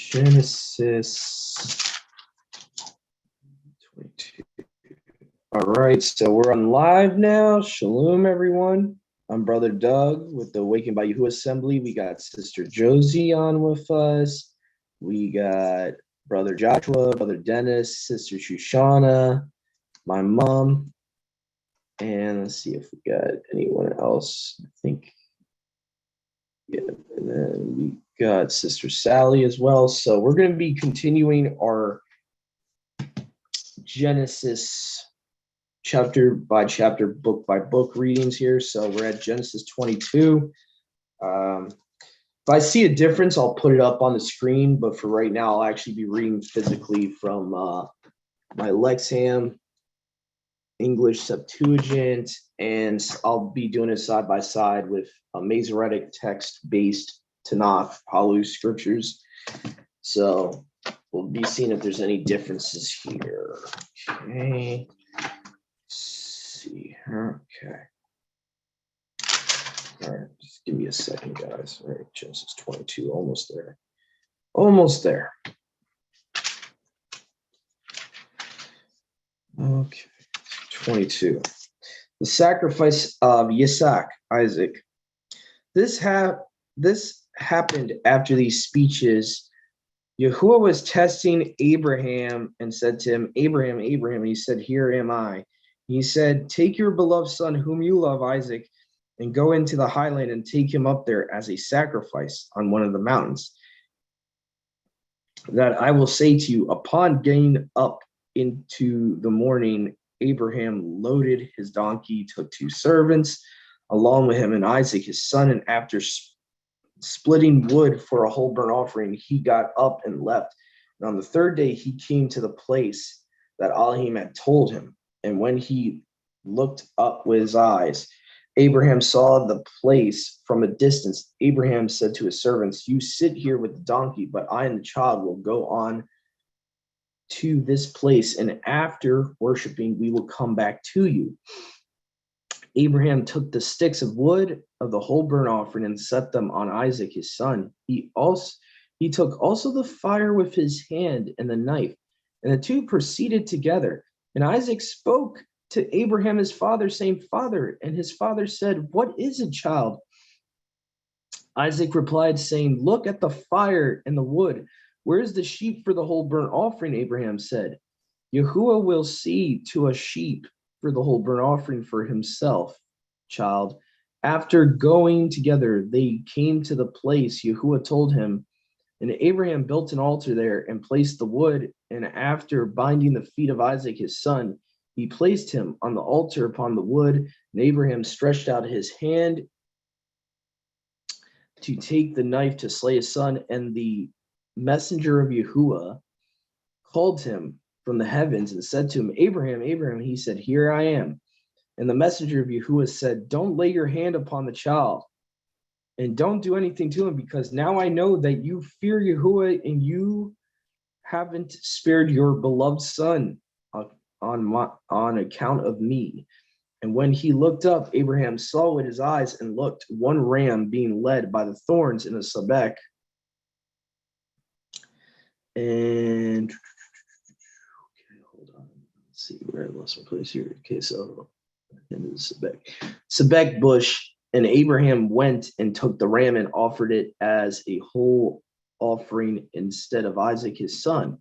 Genesis 22. All right, so we're on live now. Shalom, everyone. I'm Brother Doug with the Awakened by Yahuwah Assembly. We got Sister Josie on with us. We got Brother Joshua, Brother Dennis, Sister Shoshana, my mom. And let's see if we got anyone else. I think, yeah, and then we got Sister Sally as well. So we're going to be continuing our Genesis chapter by chapter, book by book readings here. So we're at Genesis 22. If I see a difference, I'll put it up on the screen. But for right now, I'll actually be reading physically from my Lexham English Septuagint, and I'll be doing it side by side with a Masoretic text-based Tanakh, Palu scriptures. So we'll be seeing if there's any differences here. Okay. See. Okay. All right, just give me a second, guys. All right, Genesis 22, almost there. Almost there. Okay, 22. The sacrifice of Yasak, Isaac. This happened after these speeches. Yahuwah was testing Abraham and said to him, Abraham, Abraham. And he said, here am I. He said, take your beloved son, whom you love, Isaac, and go into the highland and take him up there as a sacrifice on one of the mountains that I will say to you. Upon getting up into the morning, Abraham loaded his donkey, took 2 servants along with him and Isaac, his son, and after splitting wood for a whole burnt offering, he got up and left. And on the 3rd day, he came to the place that Elohim had told him. And when he looked up with his eyes, Abraham saw the place from a distance. Abraham said to his servants, you sit here with the donkey, but I and the child will go on to this place, and after worshiping, we will come back to you. Abraham took the sticks of wood of the whole burnt offering and set them on Isaac, his son. He took also the fire with his hand and the knife, and the two proceeded together. And Isaac spoke to Abraham, his father, saying, Father. And his father said, what is it, child? Isaac replied, saying, look at the fire and the wood. Where is the sheep for the whole burnt offering? Abraham said, Yahuwah will see to a sheep for the whole burnt offering for himself, child. After going together, they came to the place Yahuwah told him, and Abraham built an altar there and placed the wood, and after binding the feet of Isaac, his son, he placed him on the altar upon the wood, and Abraham stretched out his hand to take the knife to slay his son, and the messenger of Yahuwah called him from the heavens and said to him, Abraham, Abraham. He said, here I am. And the messenger of Yahuwah said, don't lay your hand upon the child and don't do anything to him, because now I know that you fear Yahuwah and you haven't spared your beloved son on account of me. And when he looked up, Abraham saw with his eyes and looked, one ram being led by the thorns in a Sabbath. And okay, hold on. Let's see where I lost my place here. Okay, so into the Sabbath bush, and Abraham went and took the ram and offered it as a whole offering instead of Isaac his son.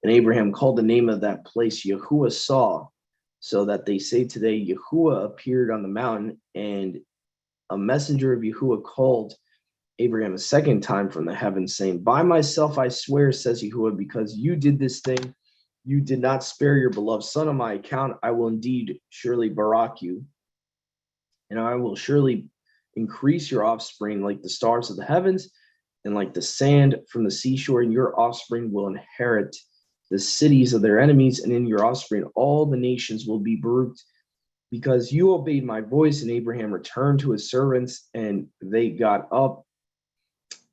And Abraham called the name of that place Yahuwah saw, so that they say today, Yahuwah appeared on the mountain. And a messenger of Yahuwah called Abraham a second time from the heavens, saying, by myself I swear, says Yahuwah, because you did this thing, you did not spare your beloved son on my account, I will indeed surely barak you, and I will surely increase your offspring like the stars of the heavens and like the sand from the seashore, and your offspring will inherit the cities of their enemies, and in your offspring all the nations will be baruched, because you obeyed my voice. And Abraham returned to his servants, and they got up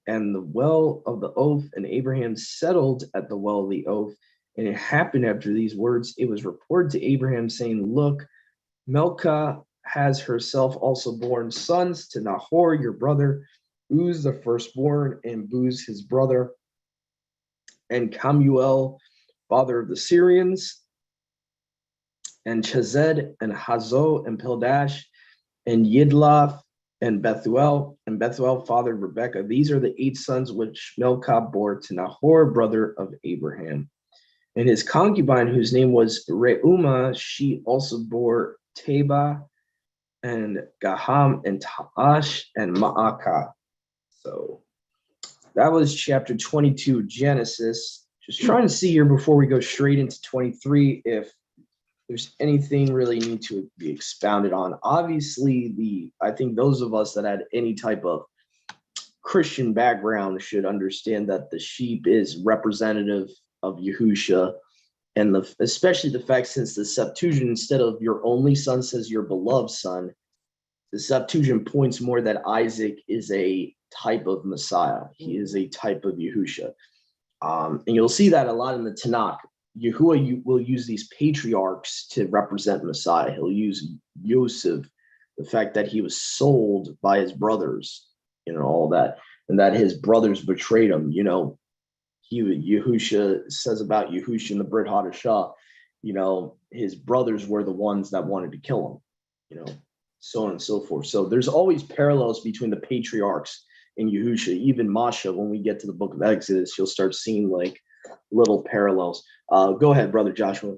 and the well of the oath, and Abraham settled at the well of the oath. And it happened after these words, it was reported to Abraham, saying, look, Milcah has herself also borne sons to Nahor, your brother, Uz the firstborn, and Buz his brother. and Camuel, father of the Syrians, and Chesed, and Hazo, and Pildash, and Yidlaf, and Bethuel, fathered Rebekah. These are the 8 sons which Milcah bore to Nahor, brother of Abraham. And his concubine, whose name was Reumah, she also bore Teba, and Gaham, and Taash, and Maacah. So that was chapter 22 of Genesis. Just trying to see here before we go straight into 23 if there's anything really need to be expounded on. Obviously, I think those of us that had any type of Christian background should understand that the sheep is representative of Yahusha, and especially the fact, since the Septuagint, instead of your only son, says your beloved son, the Septuagint points more that Isaac is a type of Messiah. He is a type of Yahusha. And you'll see that a lot in the Tanakh. Yahuwah will use these patriarchs to represent Messiah. He'll use Yosef, the fact that he was sold by his brothers, all that, and that his brothers betrayed him. Yahusha says about Yahusha in the Brit Hadashah, his brothers were the ones that wanted to kill him, so on and so forth. So there's always parallels between the patriarchs and Yahusha. Even Masha, when we get to the book of Exodus, you'll start seeing like little parallels. Go ahead, brother Joshua.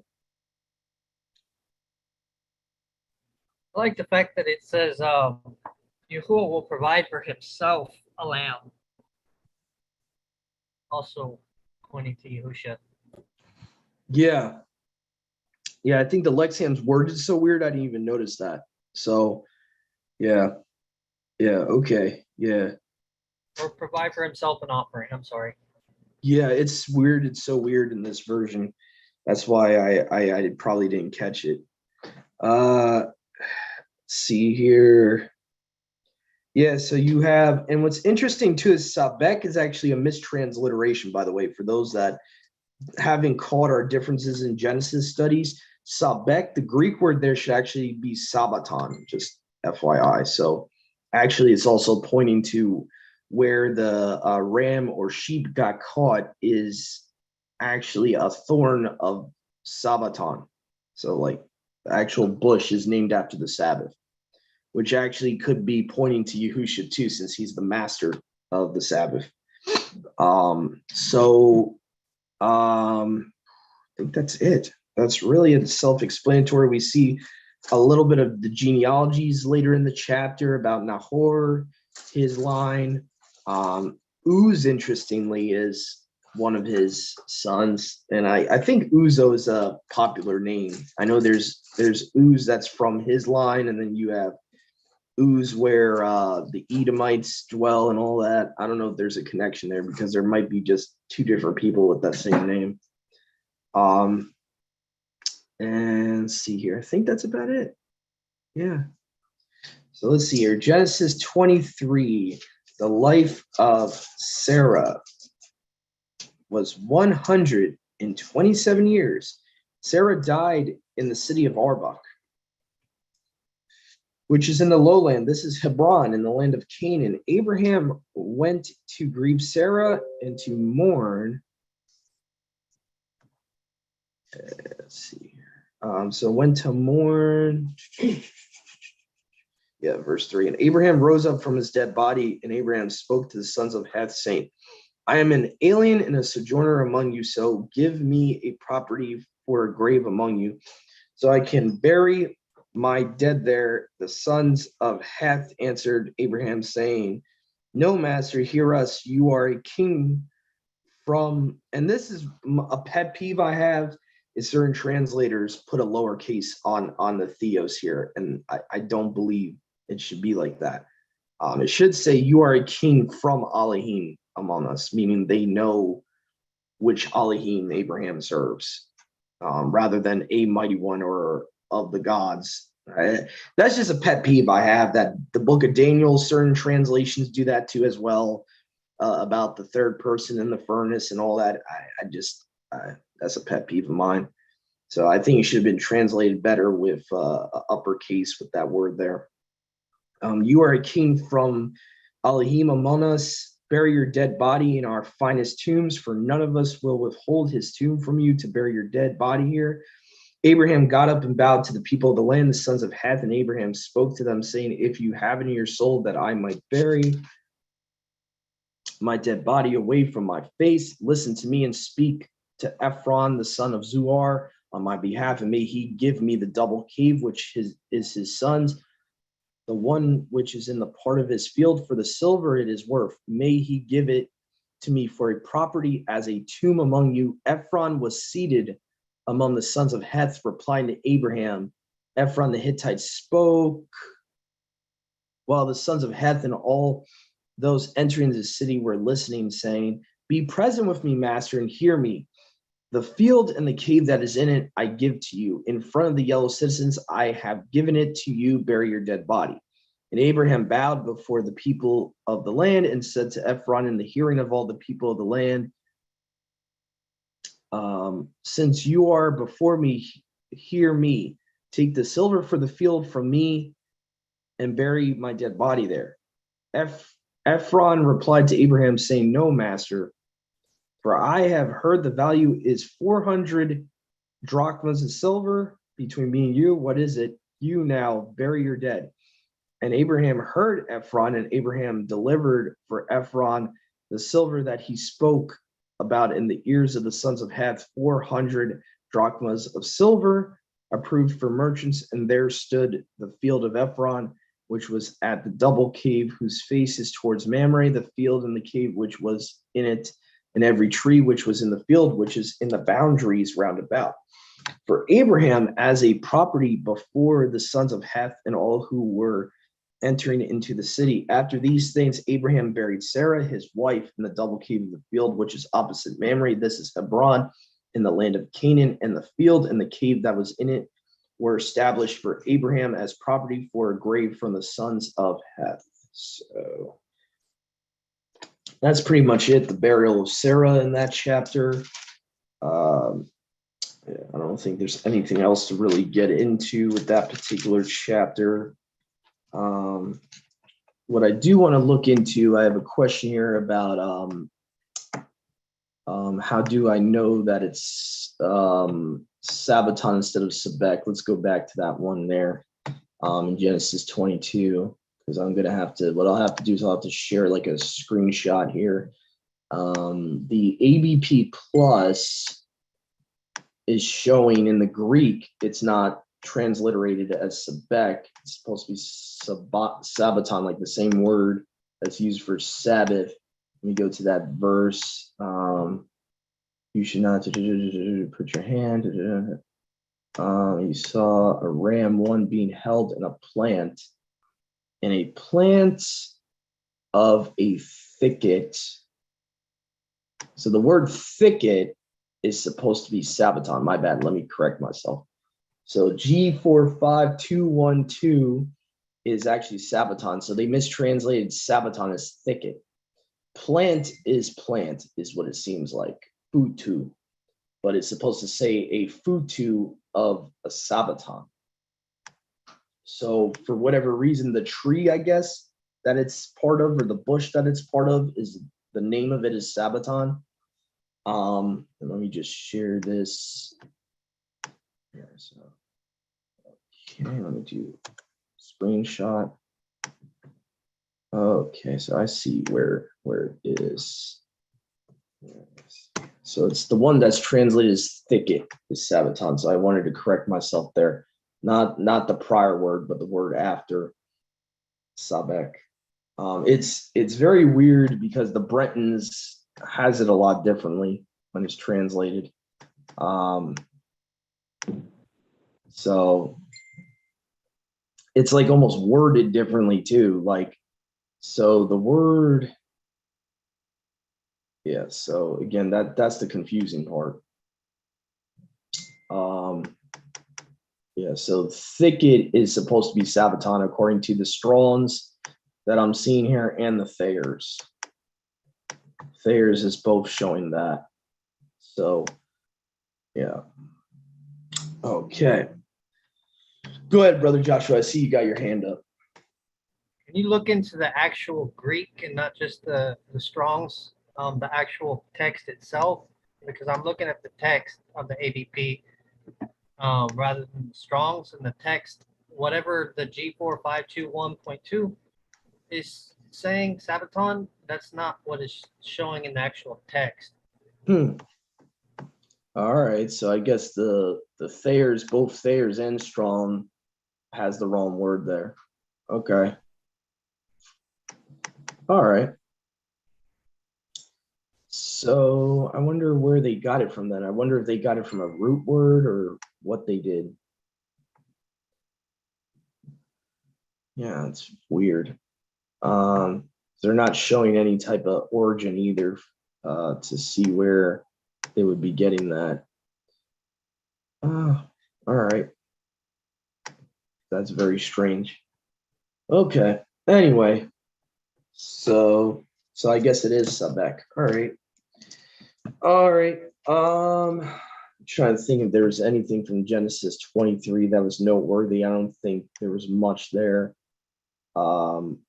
I like the fact that it says Yahuwah will provide for himself a lamb. Also pointing to Yahusha. Yeah, I think the Lexham's word is so weird I didn't even notice that. So yeah, okay, yeah. Or provide for himself an offering. I'm sorry. Yeah, it's weird. It's so weird in this version. That's why I probably didn't catch it. See here. Yeah, so you have, and what's interesting too is Sabek is actually a mistransliteration, by the way, for those that haven't caught our differences in Genesis studies. Sabek, the Greek word there should actually be Sabaton, just FYI. So actually it's also pointing to where the ram or sheep got caught is actually a thorn of Sabaton. So like the actual bush is named after the Sabbath, which actually could be pointing to Yahusha too, since he's the master of the Sabbath. I think that's it. That's really self-explanatory. We see a little bit of the genealogies later in the chapter about Nahor, his line. Uz, interestingly, is one of his sons, and I think Uzo is a popular name. I know there's Uz that's from his line, and then you have Uz where the Edomites dwell and all that. I don't know if there's a connection there because there might be just 2 different people with that same name. And let's see here. I think that's about it. Yeah. So let's see here. Genesis 23. The life of Sarah was 127 years. Sarah died in the city of Arbach, which is in the lowland. This is Hebron in the land of Canaan. Abraham went to grieve Sarah and to mourn. Let's see here. So went to mourn. Yeah, verse 3. And Abraham rose up from his dead body, and Abraham spoke to the sons of Heth, saying, I am an alien and a sojourner among you, so give me a property for a grave among you, so I can bury my dead there. The sons of Heth answered Abraham, saying, No, master, hear us. You are a king from, and this is a pet peeve I have, is certain translators put a lowercase on the theos here, and I don't believe it should be like that. It should say, you are a king from Elohim among us, meaning they know which Elohim Abraham serves, rather than a mighty one or of the gods. That's just a pet peeve I have, that the book of Daniel, certain translations do that too as well, about the third person in the furnace and all that. That's a pet peeve of mine. So I think it should have been translated better with uppercase with that word there. You are a king from Elohim among us. bury your dead body in our finest tombs, for none of us will withhold his tomb from you to bury your dead body here. Abraham got up and bowed to the people of the land, the sons of Heth, and Abraham spoke to them, saying, if you have in your soul that I might bury my dead body away from my face, listen to me and speak to Ephron, the son of Zuar, on my behalf, and may he give me the double cave, which is his son's, the one which is in the part of his field, for the silver it is worth. May he give it to me for a property as a tomb among you. Ephron was seated among the sons of Heth, replying to Abraham. Ephron the Hittite spoke, while the sons of Heth and all those entering the city were listening, saying, be present with me, master, and hear me. The field and the cave that is in it I give to you. In front of the yellow citizens I have given it to you. Bury your dead body. And Abraham bowed before the people of the land and said to Ephron in the hearing of all the people of the land, since you are before me, hear me. Take the silver for the field from me and bury my dead body there. Ephron replied to Abraham, saying, no, master, for I have heard the value is 400 drachmas of silver between me and you. What is it? You now bury your dead. And Abraham heard Ephron, and Abraham delivered for Ephron the silver that he spoke about in the ears of the sons of Heth, 400 drachmas of silver, approved for merchants. And there stood the field of Ephron, which was at the double cave, whose face is towards Mamre, the field and the cave which was in it, and every tree which was in the field, which is in the boundaries round about. For Abraham as a property before the sons of Heth and all who were entering into the city. After these things, Abraham buried Sarah, his wife, in the double cave of the field, which is opposite Mamre. This is Hebron, in the land of Canaan, and the field and the cave that was in it were established for Abraham as property for a grave from the sons of Heth. So that's pretty much it, the burial of Sarah in that chapter. I don't think there's anything else to really get into with that particular chapter. What I do want to look into, I have a question here about how do I know that it's Sabbaton instead of Sebek. Let's go back to that one there in Genesis 22. Because I'm gonna have to, what I'll have to do is I'll have to share like a screenshot here. The ABP plus is showing in the Greek, it's not transliterated as Sebek. It's supposed to be Sabbaton, like the same word that's used for Sabbath. Let me go to that verse. You should not put your hand. You saw a ram, one being held in a plant of a thicket. So the word thicket is supposed to be Sabbaton. My bad. Let me correct myself. So G45212 is actually Sabbaton. So they mistranslated Sabbaton as thicket. Plant is what it seems like. Futu. But it's supposed to say a futu of a Sabbaton. So for whatever reason, the tree, I guess, that it's part of, or the bush that it's part of, is the name of it is Sabbaton. And let me just share this. Here, so, okay, let me do screenshot. Okay, so I see where it is. So it's the one that's translated as thicket is Sabbaton. So I wanted to correct myself there. Not the prior word, but the word after Sabek. It's very weird because the Bretons has it a lot differently when it's translated. So it's like almost worded differently too. Like, so the word, yeah. So again, that's the confusing part. Yeah, so thicket is supposed to be Sabbaton according to the Strong's that I'm seeing here and the Thayer's. Thayer's is both showing that. So, yeah. Okay. Go ahead, Brother Joshua. I see you got your hand up. Can you look into the actual Greek and not just the Strong's, the actual text itself? Because I'm looking at the text of the ABP rather than the Strong's, and the text, whatever the G4521.2 is saying, Sabaton, that's not what is showing in the actual text. All right, so I guess the Thayers, both Thayers and Strong, has the wrong word there. Okay. All right. So I wonder where they got it from then. I wonder if they got it from a root word or what they did. Yeah, it's weird. They're not showing any type of origin either to see where they would be getting that. All right. That's very strange. Okay. Anyway, so I guess it is Sabbath. All right. All right. I'm trying to think if there was anything from Genesis 23 that was noteworthy. I don't think there was much there. Oh,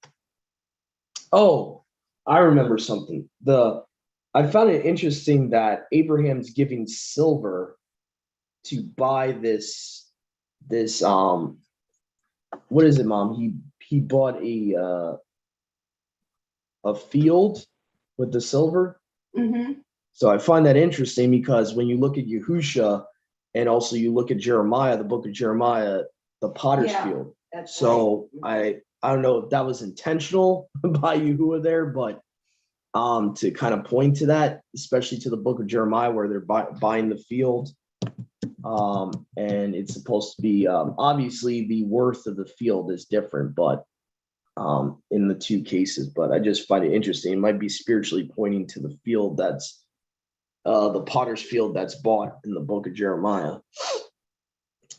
I remember something. I found it interesting that Abraham's giving silver to buy this what is it, Mom? He bought a field with the silver. Mm-hmm. So I find that interesting because when you look at Yahusha and also you look at Jeremiah, the book of Jeremiah, the potter's field. So right. I don't know if that was intentional by Yahuwah there, but to kind of point to that, especially to the book of Jeremiah where they're buying the field. And it's supposed to be obviously the worth of the field is different, but in the two cases, but I just find it interesting. It might be spiritually pointing to the field that's the potter's field that's bought in the book of Jeremiah.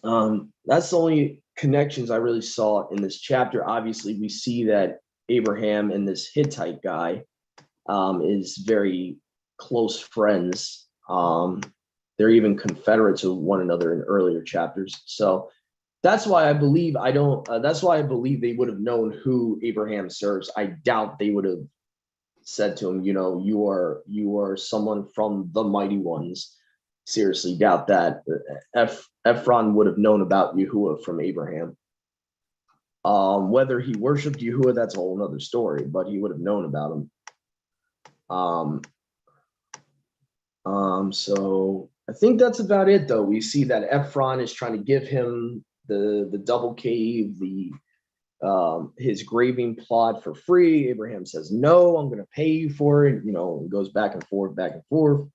That's the only connections I really saw in this chapter. Obviously, we see that Abraham and this Hittite guy is very close friends. They're even confederates of one another in earlier chapters. So that's why I believe that's why I believe they would have known who Abraham serves. I doubt they would have said to him, you are someone from the mighty ones. Seriously doubt that. Ephron would have known about Yahuwah from Abraham. Whether he worshipped Yahuwah, that's a whole nother story, but he would have known about him. So I think that's about it, though. We see that Ephron is trying to give him the double cave, his graving plot for free. Abraham says, no, I'm going to pay you for it, and goes back and forth,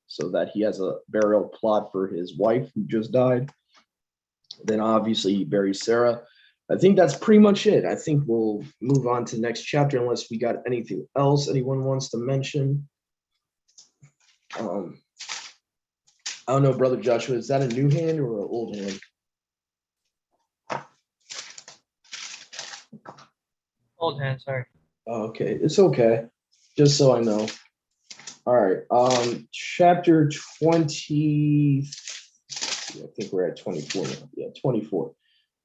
so that he has a burial plot for his wife who just died. Then obviously he buries Sarah. I think that's pretty much it. I think we'll move on to the next chapter unless we got anything else anyone wants to mention. I don't know, Brother Joshua, is that a new hand or an old hand? Old hand, sorry. Okay, it's okay. Just so I know. All right. Chapter 20. I think we're at 24 now. Yeah, 24.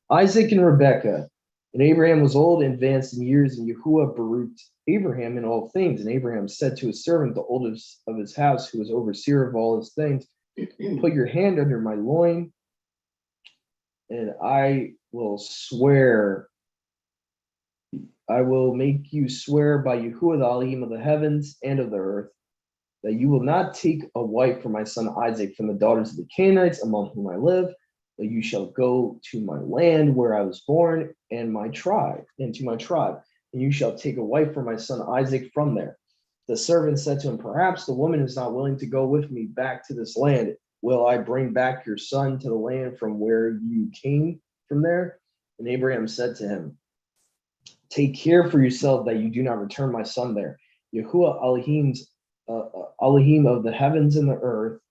Isaac and Rebekah. And Abraham was old and advanced in years, and Yahuwah beruked Abraham in all things. And Abraham said to his servant, the oldest of his house, who was overseer of all his things, put your hand under my loin, and I will make you swear by Yahuwah, the Elohim of the heavens and of the earth, that you will not take a wife for my son Isaac from the daughters of the Canaanites among whom I live, that you shall go to my land where I was born and to my tribe, and you shall take a wife for my son Isaac from there. The servant said to him, perhaps the woman is not willing to go with me back to this land. Will I bring back your son to the land from where you came from there? And Abraham said to him, take care for yourself that you do not return my son there. Yahuwah Elohim of the heavens and the earth,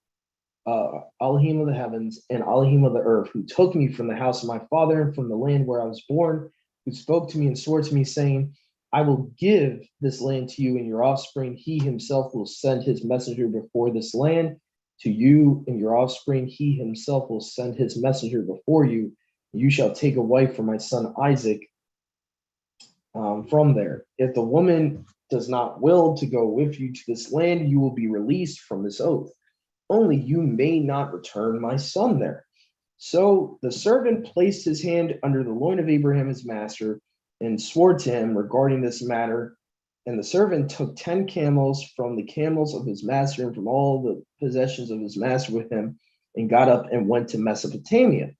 Elohim of the heavens and Elohim of the earth, who took me from the house of my father and from the land where I was born, who spoke to me and swore to me, saying, I will give this land to you and your offspring. He himself will send his messenger before this land to you and your offspring. He himself will send his messenger before you. You shall take a wife for my son Isaac from there. If the woman does not will to go with you to this land, you will be released from this oath. Only you may not return my son there. So the servant placed his hand under the loin of Abraham his master and swore to him regarding this matter. And the servant took 10 camels from the camels of his master and from all the possessions of his master with him, and got up and went to Mesopotamia,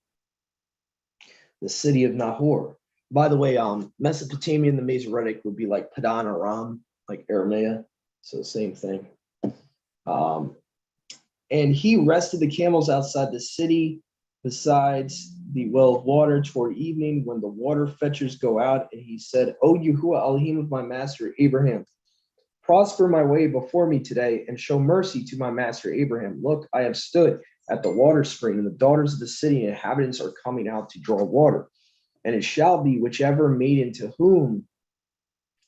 the city of Nahor. By the way, Mesopotamia in the Masoretic would be like Padan Aram, like Aramea. So same thing. And he rested the camels outside the city, besides the well of water toward evening, when the water fetchers go out. And he said, O Yahuwah Elohim of my master Abraham, prosper my way before me today, and show mercy to my master Abraham. Look, I have stood at the water spring, and the daughters of the city and inhabitants are coming out to draw water. And it shall be, whichever maiden to whom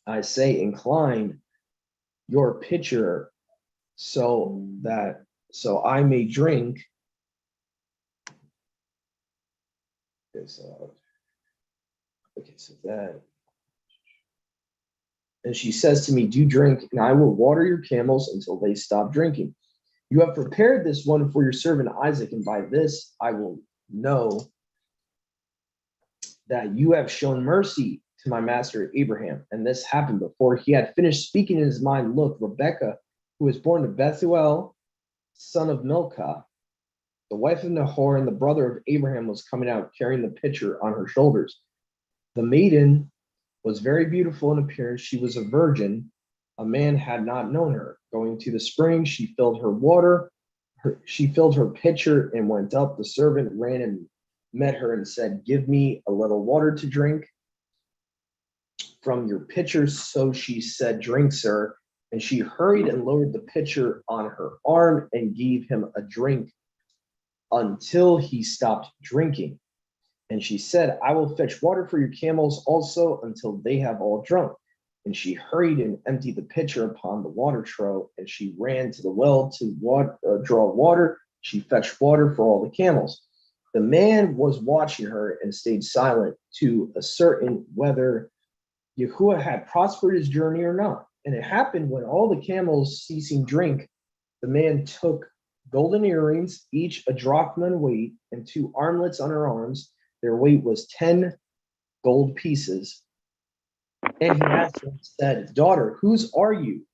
I say, incline your pitcher so I may drink. So that. And she says to me, do drink, and I will water your camels until they stop drinking. You have prepared this one for your servant Isaac, and by this I will know that you have shown mercy to my master Abraham. And this happened before he had finished speaking in his mind. Look, Rebekah, who was born to Bethuel, son of Milcah, the wife of Nahor and the brother of Abraham, was coming out carrying the pitcher on her shoulders. The maiden was very beautiful in appearance. She was a virgin. A man had not known her. Going to the spring, she filled her pitcher and went up. The servant ran and met her and said, give me a little water to drink from your pitcher. So she said, drink, sir. And she hurried and lowered the pitcher on her arm and gave him a drink until he stopped drinking. And she said, I will fetch water for your camels also until they have all drunk. And she hurried and emptied the pitcher upon the water trough, and she ran to the well to draw water. She fetched water for all the camels. The man was watching her and stayed silent to ascertain whether Yahuwah had prospered his journey or not. And it happened, when all the camels ceasing drink, the man took golden earrings, each a drachma in weight, and 2 armlets on her arms. Their weight was 10 gold pieces. And he asked her and said, daughter, whose are you?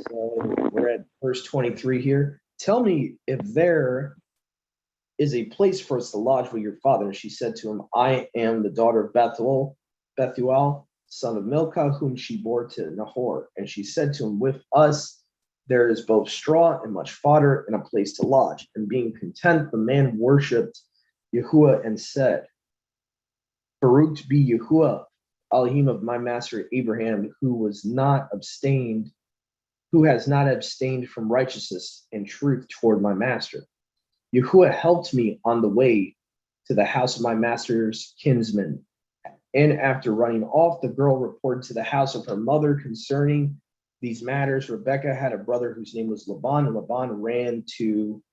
So we're at verse 23 here. Tell me if there is a place for us to lodge with your father. And she said to him, I am the daughter of Bethuel, son of Milcah, whom she bore to Nahor. And she said to him, with us there is both straw and much fodder and a place to lodge. And being content, the man worshipped Yahuwah and said, Baruch be Yahuwah, Elohim of my master Abraham, who has not abstained from righteousness and truth toward my master. Yahuwah helped me on the way to the house of my master's kinsman. And after running off, the girl reported to the house of her mother concerning these matters. Rebekah had a brother whose name was Laban, and Laban ran to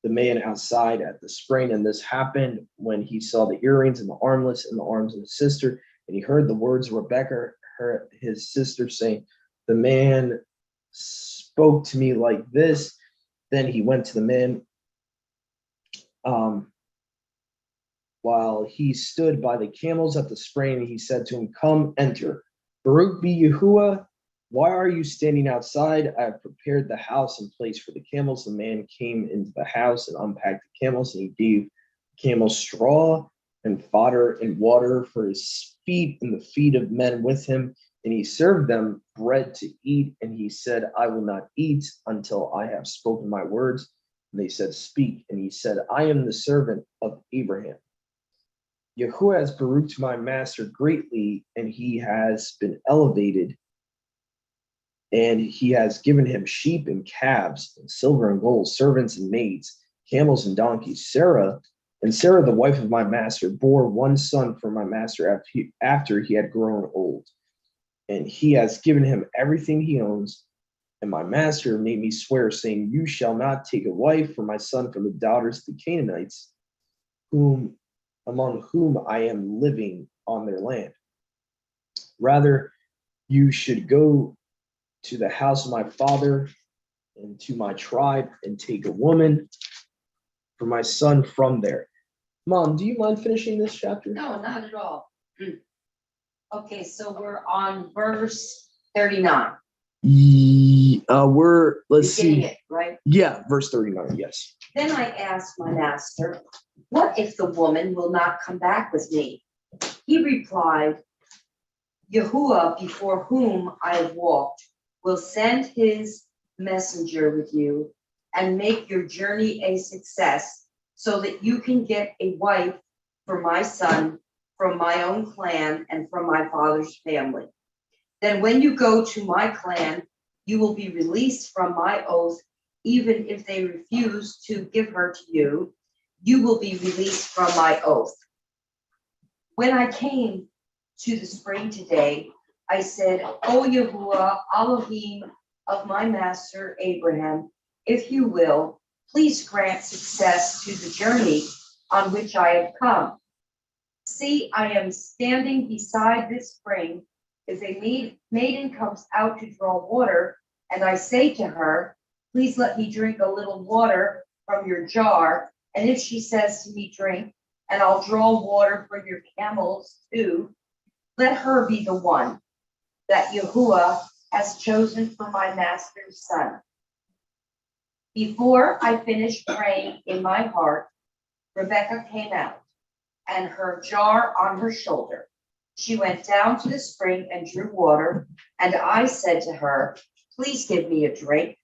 the man outside at the spring. And this happened when he saw the earrings and the armlets in the arms of his sister. And he heard the words of Rebekah, his sister, saying, the man spoke to me like this. Then he went to the man while he stood by the camels at the spring, and he said to him, come, enter. Baruch be Yahuwah, why are you standing outside? I have prepared the house and place for the camels. The man came into the house and unpacked the camels, and he gave the camels straw and fodder and water for his feet and the feet of men with him. And he served them bread to eat. And he said, I will not eat until I have spoken my words. And they said, speak. And he said, I am the servant of Abraham. Yahuwah has baruched my master greatly, and he has been elevated. And he has given him sheep and calves, and silver and gold, servants and maids, camels and donkeys. Sarah, the wife of my master, bore one son for my master after he had grown old. And he has given him everything he owns. And my master made me swear, saying, you shall not take a wife for my son from the daughters of the Canaanites, among whom I am living on their land. Rather, you should go to the house of my father and to my tribe and take a woman for my son from there. Mom, do you mind finishing this chapter? No, not at all. Okay, so we're on verse 39. Let's Beginning see. it, right? Yeah, verse 39, yes. Then I asked my master, what if the woman will not come back with me? He replied, Yahuwah, before whom I have walked, will send his messenger with you and make your journey a success, so that you can get a wife for my son from my own clan and from my father's family. Then when you go to my clan, you will be released from my oath. Even if they refuse to give her to you, you will be released from my oath. When I came to the spring today, I said, O Yahuwah, Elohim of my master Abraham, if you will, please grant success to the journey on which I have come. See, I am standing beside this spring. If a maiden comes out to draw water, and I say to her, please let me drink a little water from your jar, and if she says to me, drink, and I'll draw water for your camels too, let her be the one that Yahuwah has chosen for my master's son. Before I finished praying in my heart, Rebekah came out, and her jar on her shoulder. She went down to the spring and drew water, and I said to her, please give me a drink.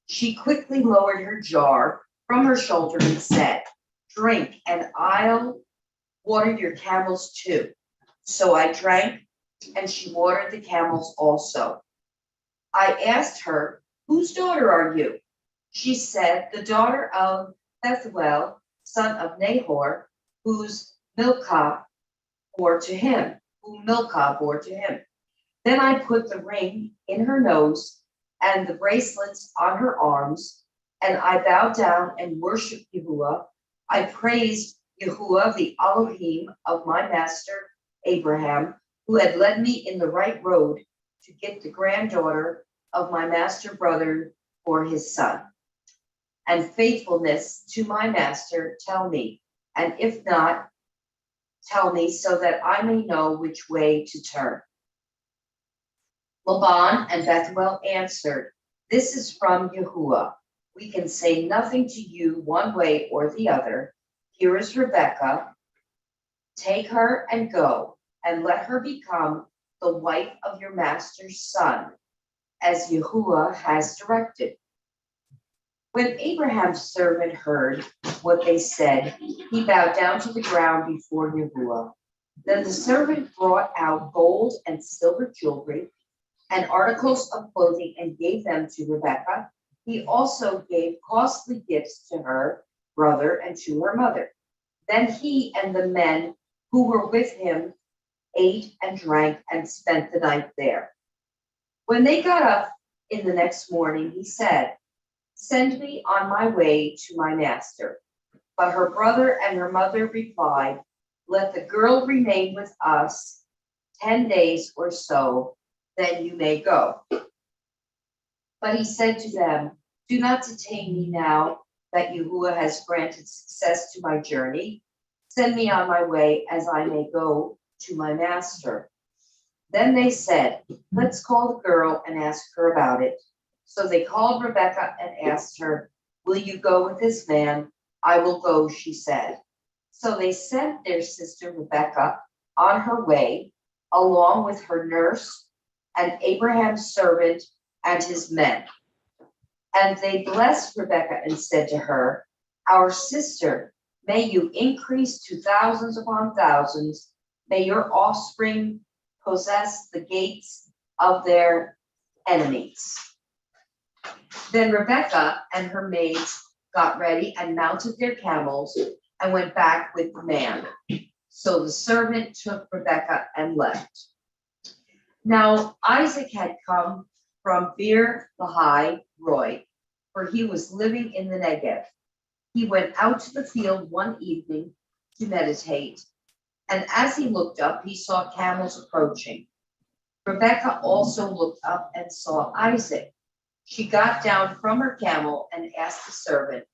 She quickly lowered her jar from her shoulder and said, drink, and I'll water your camels too. So I drank, and she watered the camels also. I asked her, whose daughter are you? She said, the daughter of Bethuel, son of Nahor, whom Milcah bore to him. Then I put the ring in her nose and the bracelets on her arms, and I bowed down and worshiped Yahuwah. I praised Yahuwah, the Elohim of my master Abraham, who had led me in the right road to get the granddaughter of my master brother for his son. And faithfulness to my master, tell me, and if not, tell me, so that I may know which way to turn. Laban and Bethuel answered, this is from Yahuwah. We can say nothing to you one way or the other. Here is Rebekah. Take her and go, and let her become the wife of your master's son, as Yahuwah has directed. When Abraham's servant heard what they said, he bowed down to the ground before Yahuwah. Then the servant brought out gold and silver jewelry and articles of clothing and gave them to Rebekah. He also gave costly gifts to her brother and to her mother. Then he and the men who were with him ate and drank and spent the night there. When they got up in the next morning, he said, send me on my way to my master. But her brother and her mother replied, let the girl remain with us 10 days or so, then you may go. But he said to them, do not detain me now that Yahuwah has granted success to my journey. Send me on my way as I may go to my master. Then they said, let's call the girl and ask her about it. So they called Rebekah and asked her, will you go with this man? I will go, she said. So they sent their sister Rebekah on her way, along with her nurse and Abraham's servant and his men. And they blessed Rebekah and said to her, our sister, may you increase to thousands upon thousands. May your offspring possess the gates of their enemies. Then Rebekah and her maids got ready and mounted their camels and went back with the man. So the servant took Rebekah and left. Now Isaac had come from Beer Lahai Roy, for he was living in the Negev. He went out to the field one evening to meditate, and as he looked up, he saw camels approaching. Rebekah also looked up and saw Isaac. She got down from her camel and asked the servant,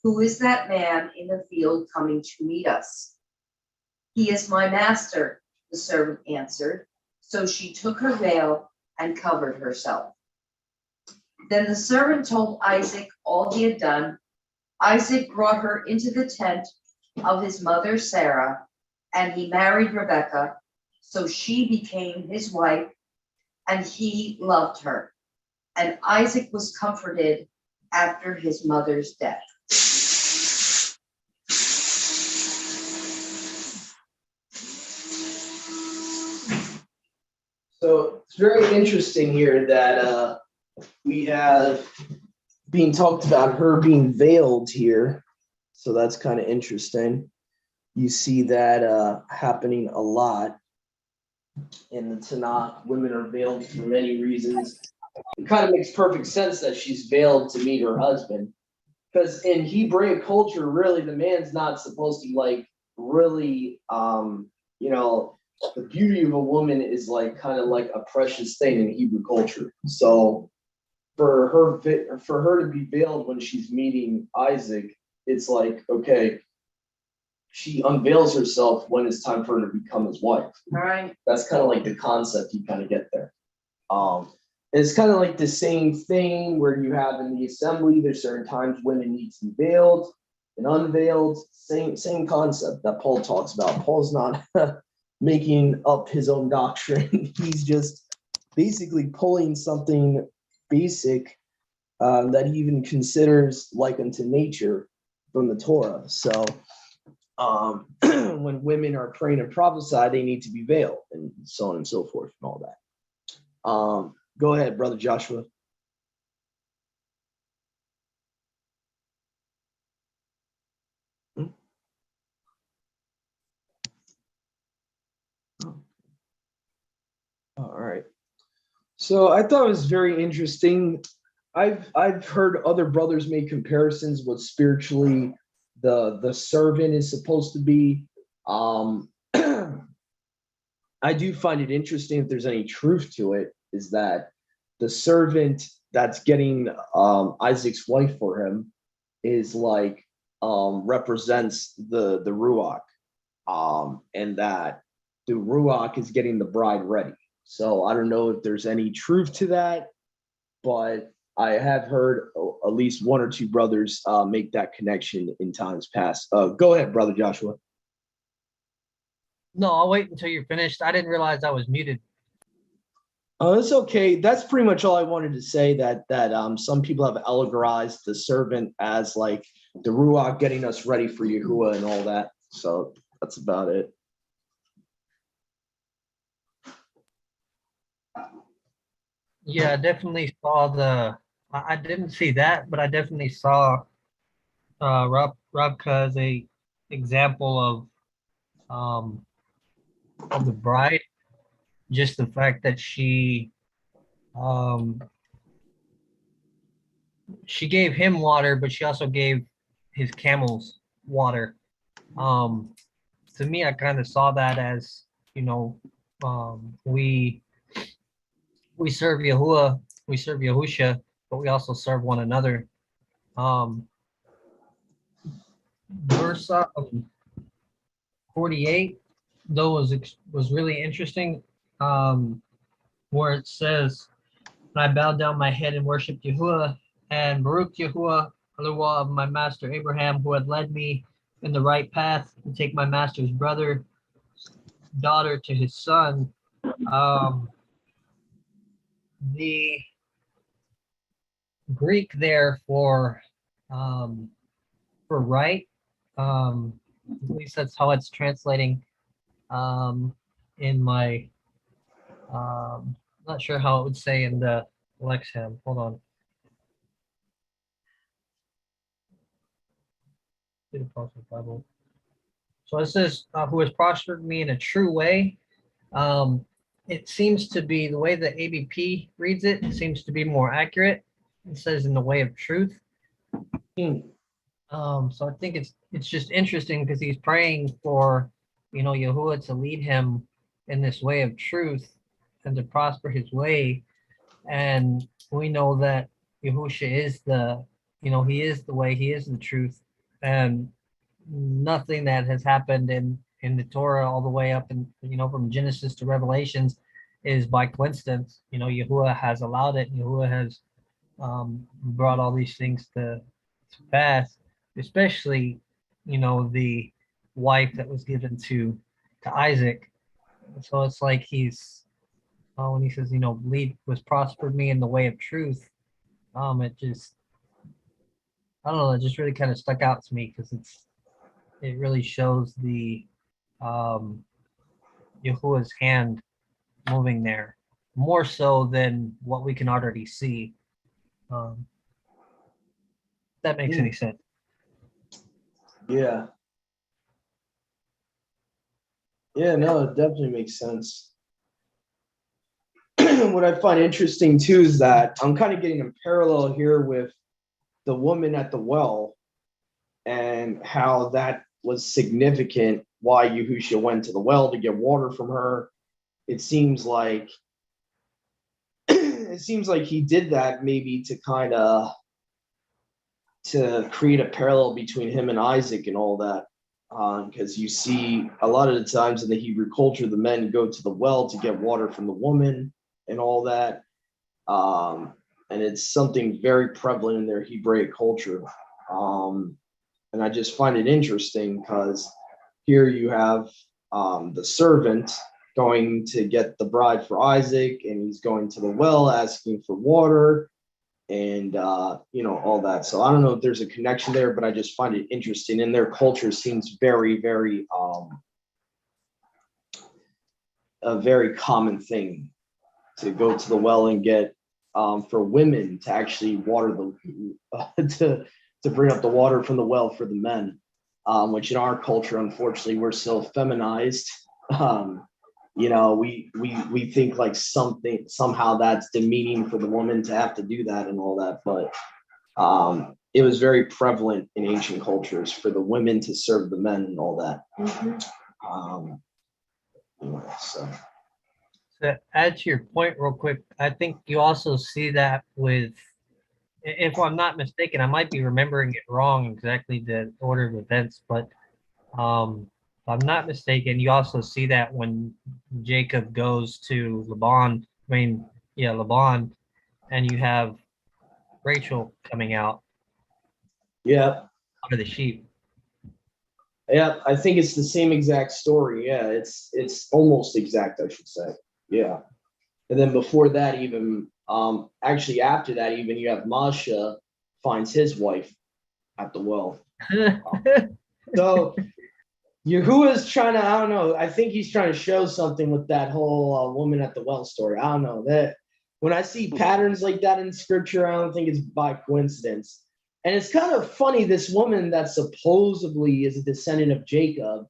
"Who is that man in the field coming to meet us?" "He is my master," the servant answered. So she took her veil and covered herself. Then the servant told Isaac all he had done. Isaac brought her into the tent of his mother Sarah, and he married Rebekah. So she became his wife, and he loved her. And Isaac was comforted after his mother's death. So it's very interesting here that we have being talked about her being veiled here. So that's kind of interesting. You see that happening a lot in the Tanakh. Women are veiled for many reasons. It kind of makes perfect sense that she's veiled to meet her husband. Because in Hebraic culture, really, the man's not supposed to like really, the beauty of a woman is like kind of like a precious thing in Hebrew culture. So for her to be veiled when she's meeting Isaac, it's like, okay, she unveils herself when it's time for her to become his wife. All right. That's kind of like the concept you kind of get there. It's kind of like the same thing where you have in the assembly, there's certain times women need to be veiled and unveiled. Same concept that Paul talks about. Paul's not making up his own doctrine. He's just basically pulling something basic that he even considers like unto nature from the Torah. So when women are praying and prophesy, they need to be veiled and so on and so forth and all that. Go ahead, Brother Joshua. All right. So I thought it was very interesting. I've heard other brothers make comparisons what spiritually the servant is supposed to be. I do find it interesting, if there's any truth to it, is that the servant that's getting Isaac's wife for him is like represents the Ruach, and that the Ruach is getting the bride ready. So I don't know if there's any truth to that, but I have heard at least one or two brothers make that connection in times past. Go ahead, Brother Joshua. No, I'll wait until you're finished. I didn't realize I was muted. It's okay. That's pretty much all I wanted to say. That some people have allegorized the servant as like the Ruach getting us ready for Yahuwah and all that. So that's about it. Yeah, I definitely saw I didn't see that, but I definitely saw Rabka as a example of the bride. Just the fact that she gave him water, but she also gave his camels water. To me, I kind of saw that as, we serve Yahuwah, we serve Yahusha, but we also serve one another. Verse 48, though, was really interesting, where it says, "And I bowed down my head and worshipped Yahuwah, and Baruch Yahuwah, Elohim of my master Abraham, who had led me in the right path to take my master's daughter to his son." The Greek there for right, at least that's how it's translating in my not sure how it would say in the Lexham. Hold on. Bible. So it says, "Who has prospered me in a true way." It seems to be the way the ABP reads it. It seems to be more accurate. It says in the way of truth. So I think it's just interesting because he's praying for, Yahuwah to lead him in this way of truth. and to prosper his way. And we know that Yahusha is he is the way, he is the truth. And nothing that has happened in the Torah all the way up and from Genesis to Revelations is by coincidence. Yahuwah has allowed it. Yahuwah has brought all these things to pass, especially the wife that was given to Isaac. So it's like he's when he says lead was prospered me in the way of truth. It just I don't know. It just really kind of stuck out to me because it really shows the um, Yahuwah's hand moving there more so than what we can already see. If that makes any sense. Yeah. Yeah, no, it definitely makes sense. What I find interesting too is that I'm kind of getting a parallel here with the woman at the well and how that was significant, why Yahusha went to the well to get water from her. It seems like he did that maybe to kind of to create a parallel between him and Isaac and all that. Because you see a lot of the times in the Hebrew culture, the men go to the well to get water from the woman and all that. And it's something very prevalent in their Hebraic culture. And I just find it interesting because here you have the servant going to get the bride for Isaac, and he's going to the well asking for water and all that. So I don't know if there's a connection there, but I just find it interesting. And their culture seems very, very a very common thing to go to the well and get for women to actually water the to bring up the water from the well for the men, which in our culture, unfortunately, we're so feminized. We think like somehow that's demeaning for the woman to have to do that and all that, but it was very prevalent in ancient cultures for the women to serve the men and all that. So To add to your point real quick, I think you also see that with, if I'm not mistaken, I might be remembering it wrong exactly the order of events, but if I'm not mistaken, you also see that when Jacob goes to Laban, Laban, and you have Rachel coming out yeah. of the sheep. Yeah, I think it's the same exact story. Yeah, it's almost exact, I should say. Yeah. And then before that, even actually after that, even you have Masha finds his wife at the well. So Yahuwah's trying to, I don't know, I think he's trying to show something with that whole woman at the well story. I don't know that when I see patterns like that in scripture, I don't think it's by coincidence. And it's kind of funny, this woman that supposedly is a descendant of Jacob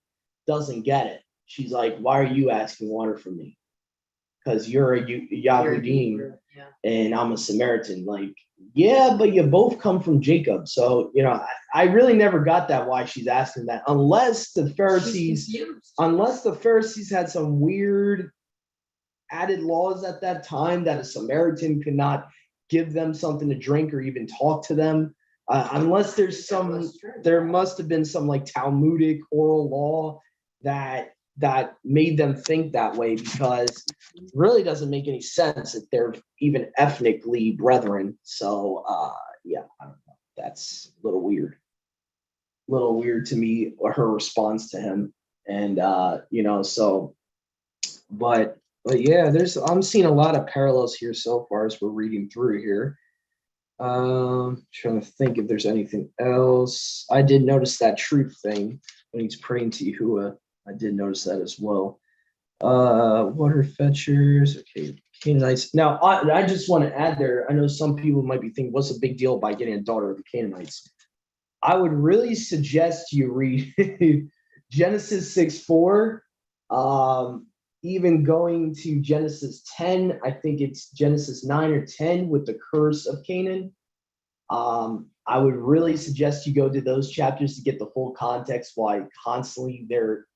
doesn't get it. She's like, why are you asking water from me? Because you're a Yahudim and I'm a Samaritan. Like, yeah, but you both come from Jacob. So, I really never got that why she's asking that, unless the Pharisees had some weird added laws at that time that a Samaritan could not give them something to drink or even talk to them. Unless there must have been some like Talmudic oral law that made them think that way, because it really doesn't make any sense if they're even ethnically brethren. So yeah, I don't know. That's a little weird to me, or her response to him. And so but yeah, I'm seeing a lot of parallels here so far as we're reading through here. Trying to think if there's anything else. I did notice that truth thing when he's praying to Yahuwah. I did notice that as well. Water fetchers. Okay, Canaanites. Now, I just want to add there, I know some people might be thinking, what's the big deal by getting a daughter of the Canaanites? I would really suggest you read Genesis 6:4. Even going to Genesis 10, I think it's Genesis 9 or 10 with the curse of Canaan. I would really suggest you go to those chapters to get the full context why constantly their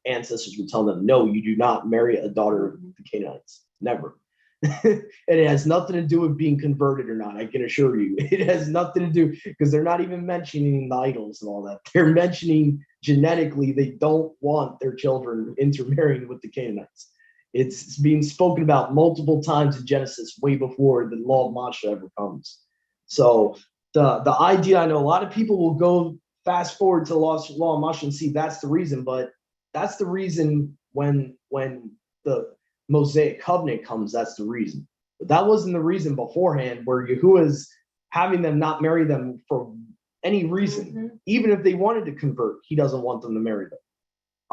ancestors would tell them, no, you do not marry a daughter of the Canaanites. Never. And it has nothing to do with being converted or not. I can assure you, it has nothing to do, because they're not even mentioning the idols and all that. They're mentioning genetically they don't want their children intermarrying with the Canaanites. It's being spoken about multiple times in Genesis, way before the law of Moshe ever comes. So the idea, I know a lot of people will go fast forward to the law of Moshe and see that's the reason, but that's the reason when the Mosaic covenant comes, that's the reason. But that wasn't the reason beforehand, where Yahuwah's having them not marry them for any reason. Even if they wanted to convert, he doesn't want them to marry them.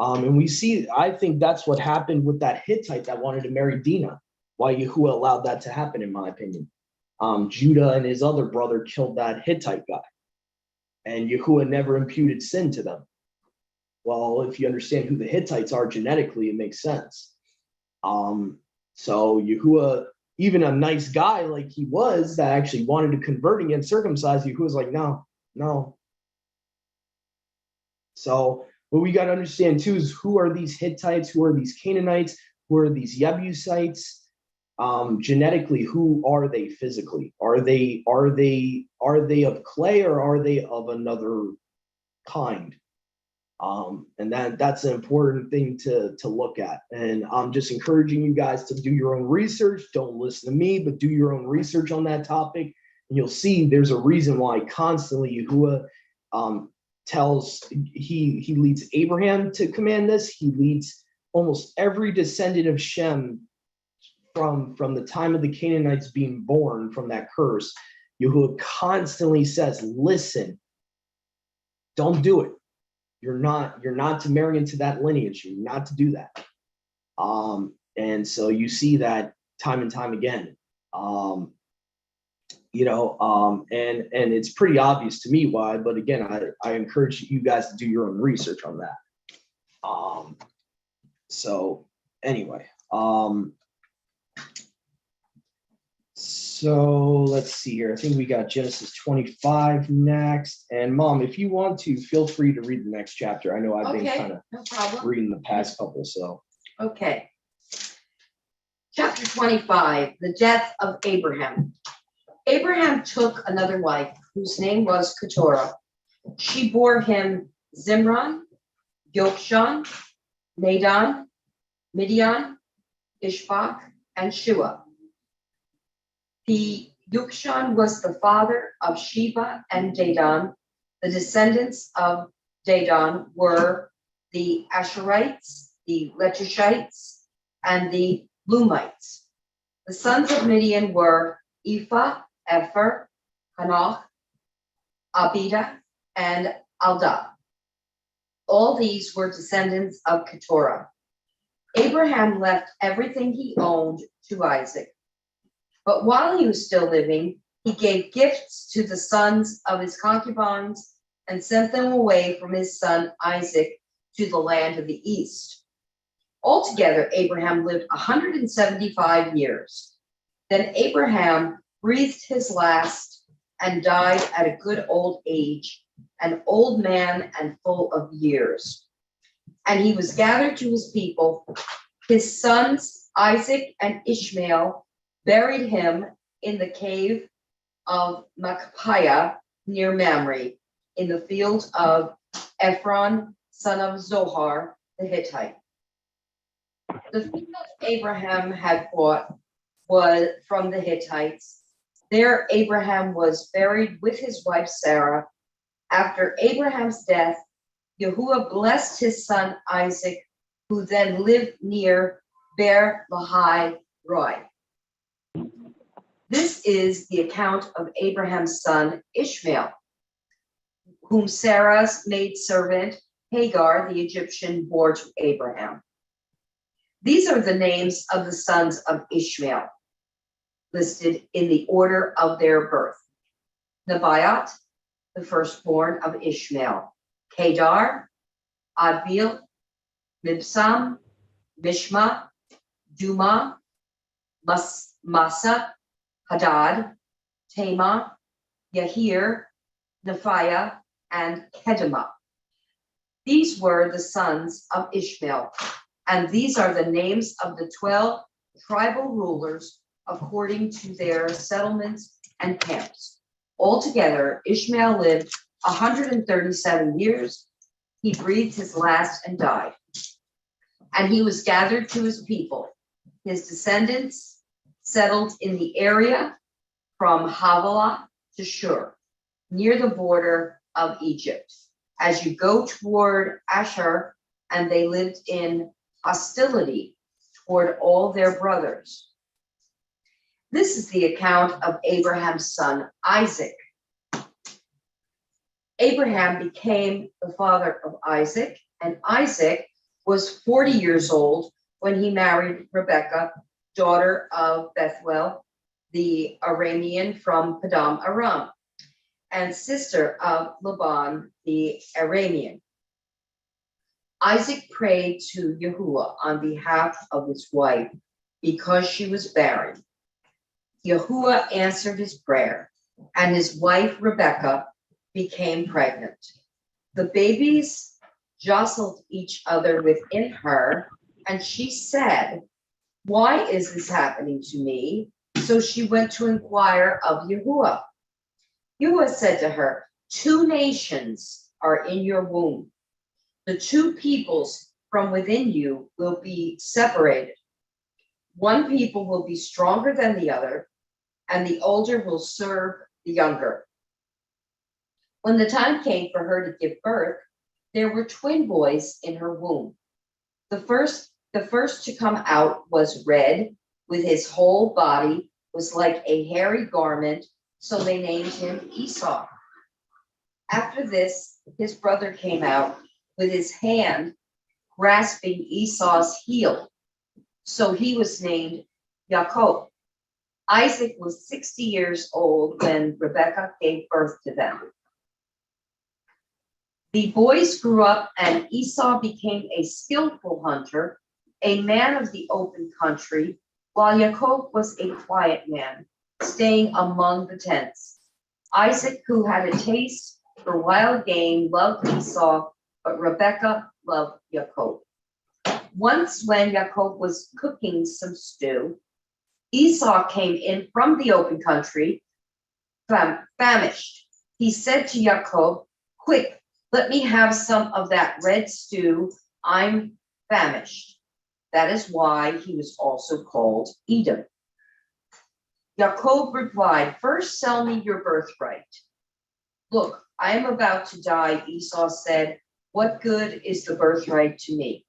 And we see, I think that's what happened with that Hittite that wanted to marry Dinah, why Yahuwah allowed that to happen, in my opinion. Judah and his other brother killed that Hittite guy, and Yahuwah never imputed sin to them. Well, if you understand who the Hittites are genetically, it makes sense. So Yahuwah, even a nice guy like he was, that actually wanted to convert and get circumcised, Yahuwah's like, no. So what we got to understand too is, who are these Hittites? Who are these Canaanites? Who are these Jebusites? Genetically, who are they physically? Are they of clay, or are they of another kind? And that's an important thing to look at. And I'm just encouraging you guys to do your own research. Don't listen to me, but do your own research on that topic. And you'll see there's a reason why constantly Yahuwah tells, he leads Abraham to command this. He leads almost every descendant of Shem from the time of the Canaanites being born from that curse. Yahuwah constantly says, listen, don't do it. You're not to marry into that lineage. You're not to do that. And so you see that time and time again. And it's pretty obvious to me why, but again, I encourage you guys to do your own research on that. So anyway, so let's see here. I think we got Genesis 25 next. And Mom, if you want to, feel free to read the next chapter. I know I've been kind of reading the past couple, so. Okay. Chapter 25, the death of Abraham. Abraham took another wife, whose name was Keturah. She bore him Zimran, Yokshan, Nadon, Midian, Ishbak, and Shua. The Yokshan was the father of Sheba and Dedan. The descendants of Dedan were the Asherites, the Letushites, and the Lumites. The sons of Midian were Ephah, Epher, Hanoch, Abida, and Alda. All these were descendants of Keturah. Abraham left everything he owned to Isaac. But while he was still living, he gave gifts to the sons of his concubines and sent them away from his son Isaac to the land of the east. Altogether, Abraham lived 175 years. Then Abraham breathed his last and died at a good old age, an old man and full of years. And he was gathered to his people. His sons Isaac and Ishmael buried him in the cave of Machpelah near Mamre, in the field of Ephron, son of Zohar, the Hittite. The field Abraham had bought was from the Hittites. There Abraham was buried with his wife Sarah. After Abraham's death, Yahuwah blessed his son Isaac, who then lived near Ber Lahai Roi. This is the account of Abraham's son Ishmael, whom Sarah's maidservant Hagar the Egyptian bore to Abraham. These are the names of the sons of Ishmael, listed in the order of their birth. Nebaioth, the firstborn of Ishmael, Kedar, Adbeel, Mibsam, Mishma, Duma, Massa, Hadad, Tema, Yahir, Nephiah, and Kedemah. These were the sons of Ishmael, and these are the names of the 12 tribal rulers according to their settlements and camps. Altogether, Ishmael lived 137 years. He breathed his last and died. And he was gathered to his people. His descendants settled in the area from Havilah to Shur, near the border of Egypt, as you go toward Asher, and they lived in hostility toward all their brothers. This is the account of Abraham's son Isaac. Abraham became the father of Isaac, and Isaac was 40 years old when he married Rebekah, daughter of Bethuel, the Aramean from Padam Aram, and sister of Laban, the Aramean. Isaac prayed to Yahuwah on behalf of his wife because she was barren. Yahuwah answered his prayer, and his wife Rebekah became pregnant. The babies jostled each other within her, and she said, "Why is this happening to me?" So she went to inquire of Yahuwah. Yahuwah said to her, "Two nations are in your womb. The two peoples from within you will be separated. One people will be stronger than the other, and the older will serve the younger." When the time came for her to give birth, there were twin boys in her womb. The first to come out was red, with his whole body was like a hairy garment, so they named him Esau. After this, his brother came out with his hand grasping Esau's heel, so he was named Yaakov. Isaac was 60 years old when Rebekah gave birth to them. The boys grew up, and Esau became a skillful hunter, a man of the open country, while Yaakov was a quiet man, staying among the tents. Isaac, who had a taste for wild game, loved Esau, but Rebekah loved Yaakov. Once, when Yaakov was cooking some stew, Esau came in from the open country, famished. He said to Yaakov, "Quick, let me have some of that red stew. I'm famished." That is why he was also called Edom. Yaakov replied, "First sell me your birthright." "Look, I am about to die," Esau said. "What good is the birthright to me?"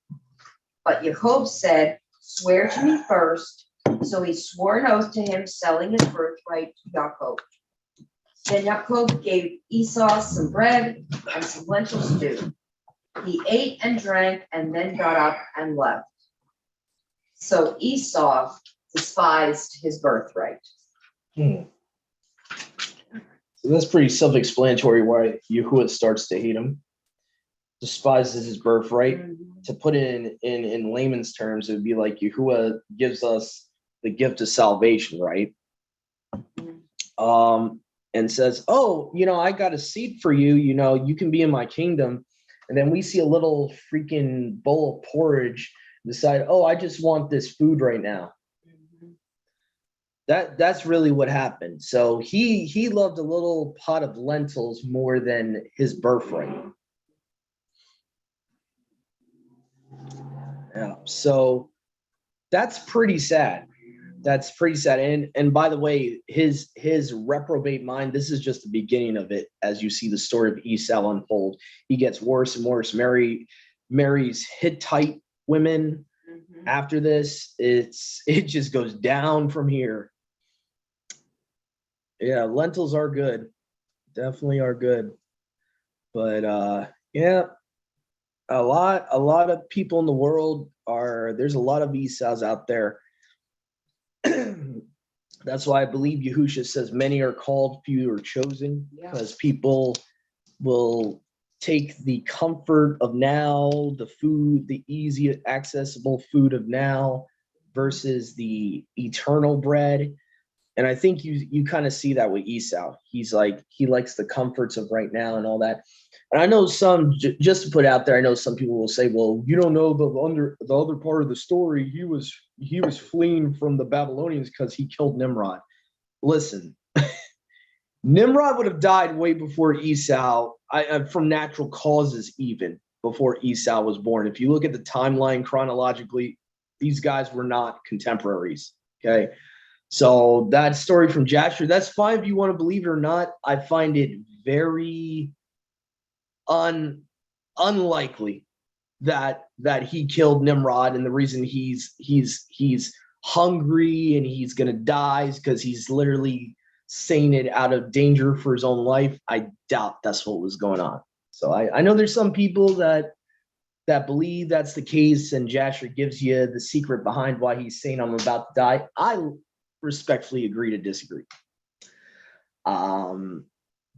But Yaakov said, "Swear to me first." So he swore an oath to him, selling his birthright to Yaakov. Then Yaakov gave Esau some bread and some lentil stew. He ate and drank and then got up and left. So Esau despised his birthright. So that's pretty self-explanatory why Yahuwah starts to hate him. Despises his birthright. To put it in layman's terms, it would be like Yahuwah gives us the gift of salvation, right? And says, "Oh, I got a seat for you. You can be in my kingdom." And then we see a little freaking bowl of porridge. Decide, "Oh, I just want this food right now." That's really what happened. So he loved a little pot of lentils more than his birthright. Yeah. So that's pretty sad. That's pretty sad. And by the way, his reprobate mind, this is just the beginning of it. As you see the story of Esau unfold, he gets worse and worse. Marries Hittite women. After this, it just goes down from here. Yeah, lentils are good. Definitely are good. But yeah, a lot of people in the world there's a lot of Esau's out there. That's why I believe Yahusha says many are called, few are chosen, because people will take the comfort of now, the food, the easy accessible food of now versus the eternal bread. And I think you kind of see that with Esau. He's like, he likes the comforts of right now and all that. And I know some, just to put out there, I know some people will say, well, you don't know the other part of the story. He was fleeing from the Babylonians because he killed Nimrod. Listen, Nimrod would have died way before Esau, from natural causes, even before Esau was born. If you look at the timeline chronologically, these guys were not contemporaries. Okay. So that story from Jasher, that's fine if you want to believe it or not. I find it very unlikely that he killed Nimrod, and the reason he's hungry and he's gonna die is because he's literally saying it out of danger for his own life. I doubt that's what was going on. So I know there's some people that believe that's the case, and Jasher gives you the secret behind why he's saying I'm about to die. I respectfully agree to disagree.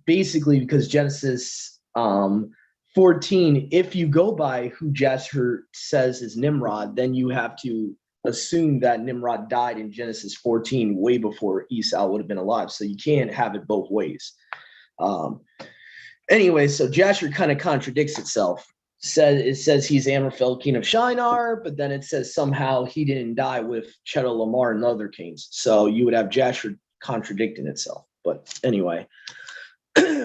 Basically, because Genesis 14, if you go by who Jasher says is Nimrod, then you have to assume that Nimrod died in Genesis 14 way before Esau would have been alive. So you can't have it both ways. Anyway, so Jasher kind of contradicts itself. It says he's Amraphel, king of Shinar, but then it says somehow he didn't die with Chedorlaomer and other kings. So you would have Jasher contradicting itself. But anyway,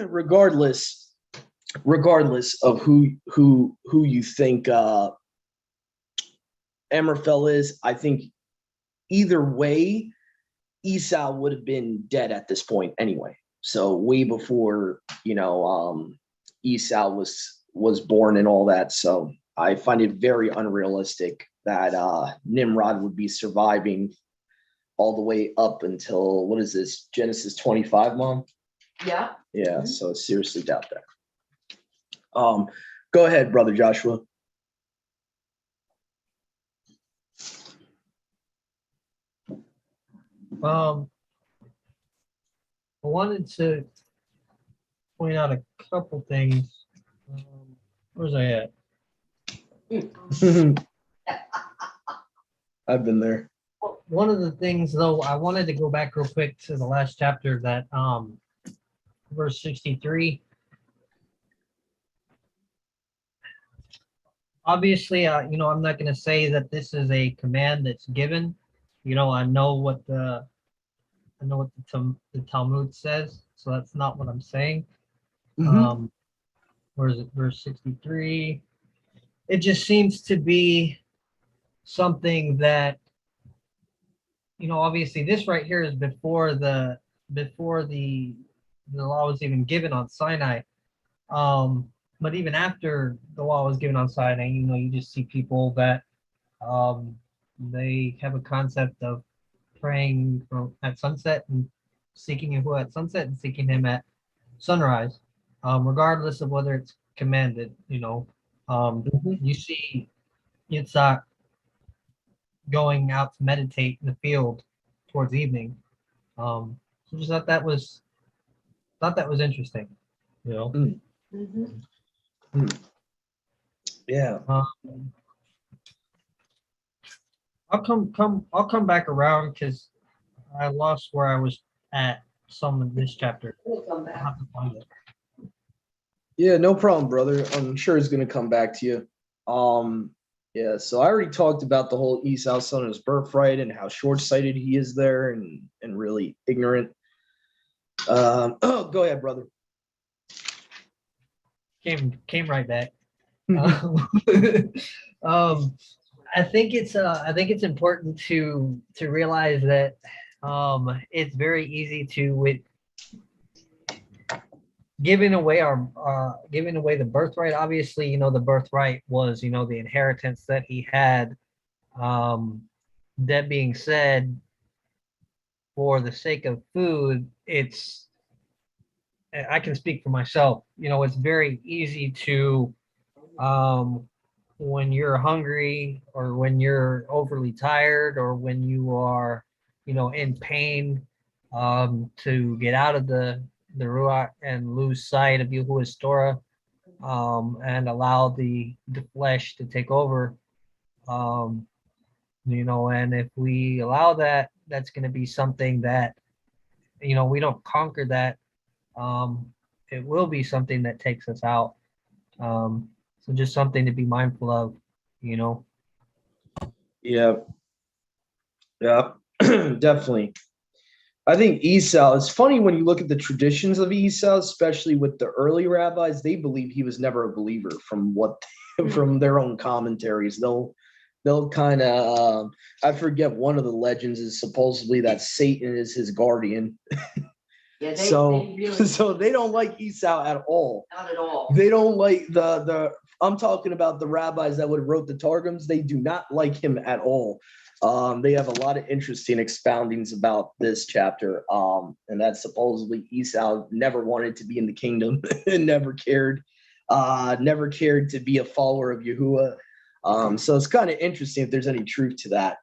regardless of who you think Amraphel is, I think either way, Esau would have been dead at this point anyway. So way before Esau was born and all that. So I find it very unrealistic that Nimrod would be surviving all the way up until, what is this, Genesis 25, Mom? Yeah. Yeah, so seriously doubt that. Go ahead, Brother Joshua. I wanted to point out a couple things. Where's I at? I've been there. One of the things, though, I wanted to go back real quick to the last chapter, that verse 63. Obviously, I'm not going to say that this is a command that's given. I know what the Talmud says, so that's not what I'm saying. Mm-hmm. Where is it? Verse 63. It just seems to be something that, obviously this right here is before the law was even given on Sinai. But even after the law was given on Sinai, you just see people that they have a concept of praying at sunset and seeking Yahuwah at sunset and seeking him at sunrise, regardless of whether it's commanded. You see Yasak going out to meditate in the field towards evening. So just thought that was interesting. Yeah. I'll come back around because I lost where I was at some of this chapter. We'll come back. I'll have to find it. Yeah, no problem, brother. I'm sure it's gonna come back to you. Yeah, so I already talked about the whole Esau son of his birthright and how short-sighted he is there and really ignorant. Go ahead, brother. Came right back. I think it's important to realize that it's very easy to, with giving away the birthright. Obviously, the birthright was the inheritance that he had. That being said, for the sake of food, I can speak for myself. It's very easy to, when you're hungry or when you're overly tired or when you are, in pain, to get out of the Ruach and lose sight of Yahuwah's Torah, and allow the flesh to take over. And if we allow that, that's going to be something that we don't conquer that, it will be something that takes us out. So just something to be mindful of, Yeah, yeah, definitely. I think Esau, it's funny when you look at the traditions of Esau, especially with the early rabbis, they believe he was never a believer from what from their own commentaries. They'll kind of I forget, one of the legends is supposedly that Satan is his guardian. Yeah, So they really so they don't like Esau at all. not at all. They don't like the I'm talking about the rabbis that would have wrote the Targums. They do not like him at all. They have a lot of interesting expoundings about this chapter. And that supposedly Esau never wanted to be in the kingdom and never cared to be a follower of Yahuwah. So it's kind of interesting if there's any truth to that.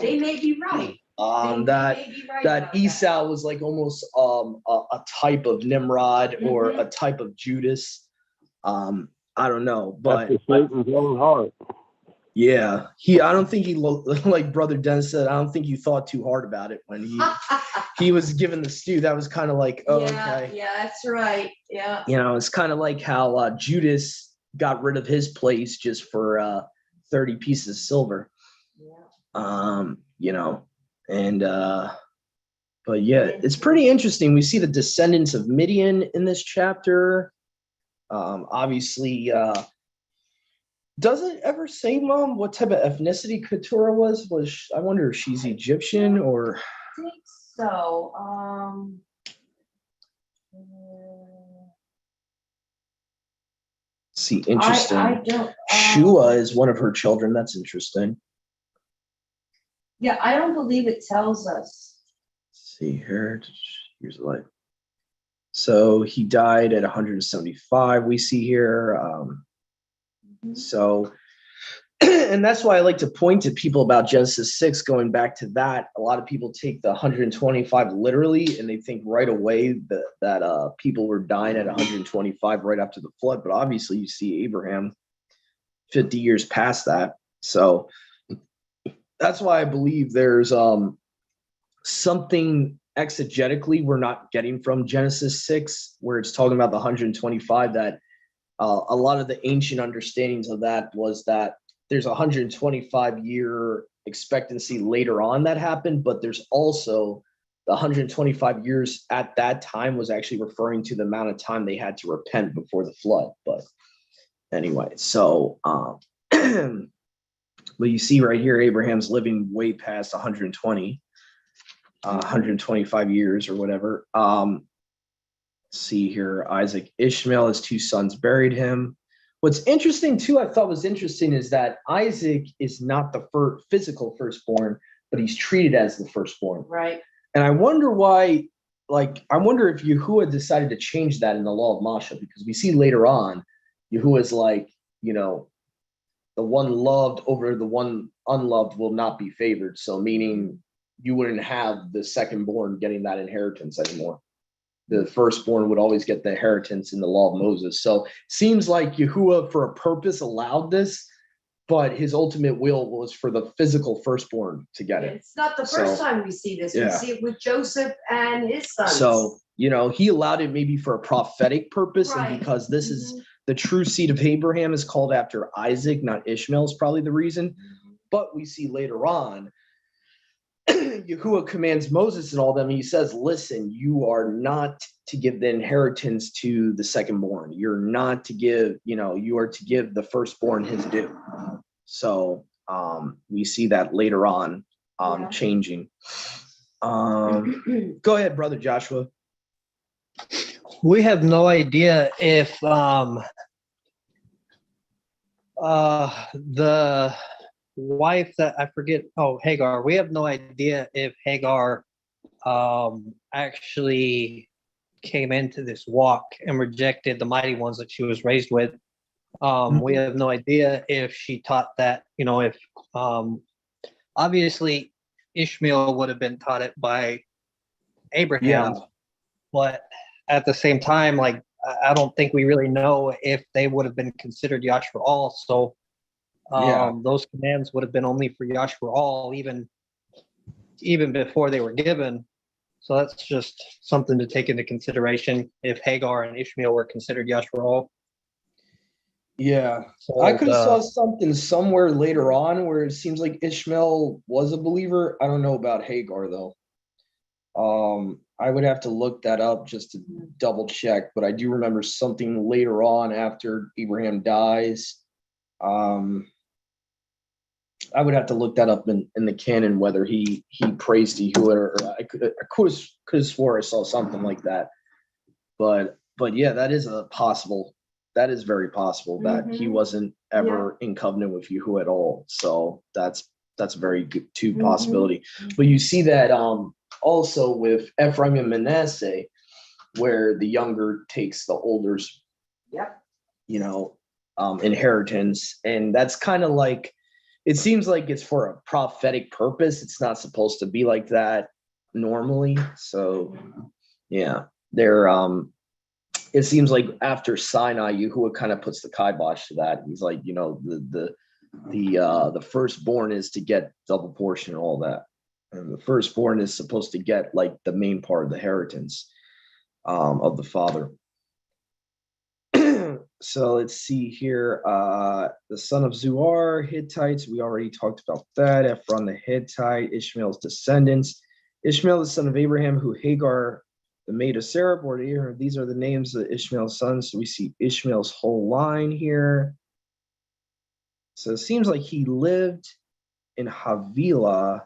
They may be right. They That may be right that about Esau was like almost a type of Nimrod or a type of Judas. I don't know, but After Satan's own heart. yeah, I don't think he like Brother Dennis said. I don't think you thought too hard about it when he was given the stew. That was kind of like, oh, okay, Yeah, that's right. Yeah. it's kind of like how Judas got rid of his place just for 30 pieces of silver. Yeah. And but yeah, it's pretty interesting. We see the descendants of Midian in this chapter. Obviously, does it ever say, Mom, what type of ethnicity Keturah was? I wonder if she's Egyptian or. I think so. See, interesting. I don't. Shua is one of her children. That's interesting. Yeah, I don't believe it tells us. Let's see here. Here's life. So he died at 175. We see here. So, and that's why I like to point to people about Genesis 6, going back to that. A lot of people take the 125 literally, and they think right away that people were dying at 125 right after the flood. But obviously, you see Abraham 50 years past that. So that's why I believe there's something exegetically we're not getting from Genesis 6, where it's talking about the 125, that a lot of the ancient understandings of that was that there's a 125-year expectancy later on that happened, but there's also the 125 years at that time was actually referring to the amount of time they had to repent before the flood. But anyway, so but you see right here, Abraham's living way past 125 years or whatever. See here, Isaac, Ishmael, his two sons buried him. What's interesting too, I thought was interesting, is that Isaac is not the physical firstborn, but he's treated as the firstborn. Right. And I wonder why, I wonder if Yahuwah decided to change that in the law of Masha, because we see later on, Yahuwah's like, the one loved over the one unloved will not be favored. So meaning you wouldn't have the secondborn getting that inheritance anymore. The firstborn would always get the inheritance in the law of Moses. So seems like Yahuwah for a purpose allowed this, but his ultimate will was for the physical firstborn to get it. It's not the first time we see this. We see it with Joseph and his sons. So, he allowed it maybe for a prophetic purpose, right. And because this is the true seed of Abraham is called after Isaac, not Ishmael, is probably the reason. But we see later on, Yahuwah commands Moses and all them. He says, listen, you are not to give the inheritance to the secondborn. You're not to give, you are to give the firstborn his due. So we see that later on changing. Go ahead, Brother Joshua. We have no idea if the wife that I forget, Hagar, we have no idea if Hagar actually came into this walk and rejected the mighty ones that she was raised with. We have no idea if she taught that, if obviously Ishmael would have been taught it by Abraham, but at the same time, I don't think we really know if they would have been considered Yashar so those commands would have been only for Yashar even before they were given. So that's just something to take into consideration if Hagar and Ishmael were considered Yashral. Yeah. So, I could have saw something somewhere later on where it seems like Ishmael was a believer. I don't know about Hagar though. I would have to look that up just to double check, but I do remember something later on after Abraham dies. I would have to look that up in the canon whether he prays to Yahuwah, or I could have swore I saw something like that. But yeah, that is very possible that he wasn't ever in covenant with Yahuwah at all. So that's a very good possibility. But you see that also with Ephraim and Manasseh, where the younger takes the older's inheritance, and that's kind of like, it seems like it's for a prophetic purpose. It's not supposed to be like that normally. So yeah, they're it seems like after Sinai, Yahuwah kind of puts the kibosh to that. He's like, the firstborn is to get double portion and all that. And the firstborn is supposed to get like the main part of the inheritance of the father. So let's see here. The son of Zuar, Hittites, we already talked about that. Ephron the Hittite, Ishmael's descendants. Ishmael, the son of Abraham, who Hagar, the maid of Sarah, bore to Abraham. These are the names of Ishmael's sons. So we see Ishmael's whole line here. So it seems like he lived in Havilah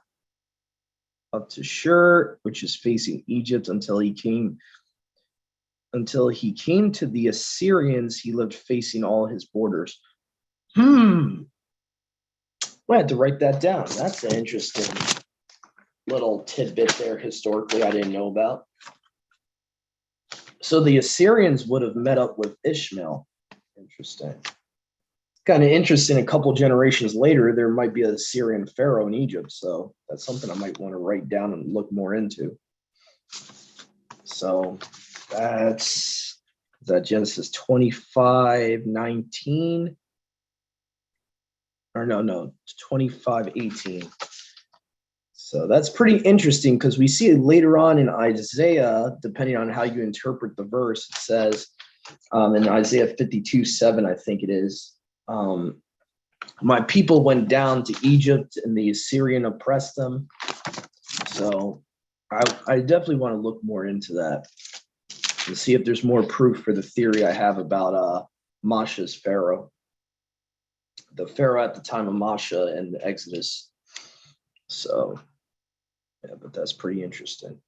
up to Shur, which is facing Egypt, until he came to the Assyrians. He lived facing all his borders. I had to write that down. That's an interesting little tidbit there historically I didn't know about. So the Assyrians would have met up with Ishmael. Interesting. Kind of interesting. A couple generations later, there might be a Syrian pharaoh in Egypt. So that's something I might want to write down and look more into. So that's Genesis 25:19. Or no, 25:18. So that's pretty interesting because we see it later on in Isaiah, depending on how you interpret the verse. It says in Isaiah 52:7, I think it is, my people went down to Egypt and the Assyrian oppressed them. So I definitely want to look more into that and see if there's more proof for the theory I have about Masha's Pharaoh. The Pharaoh at the time of Masha and the Exodus. So, yeah, but that's pretty interesting.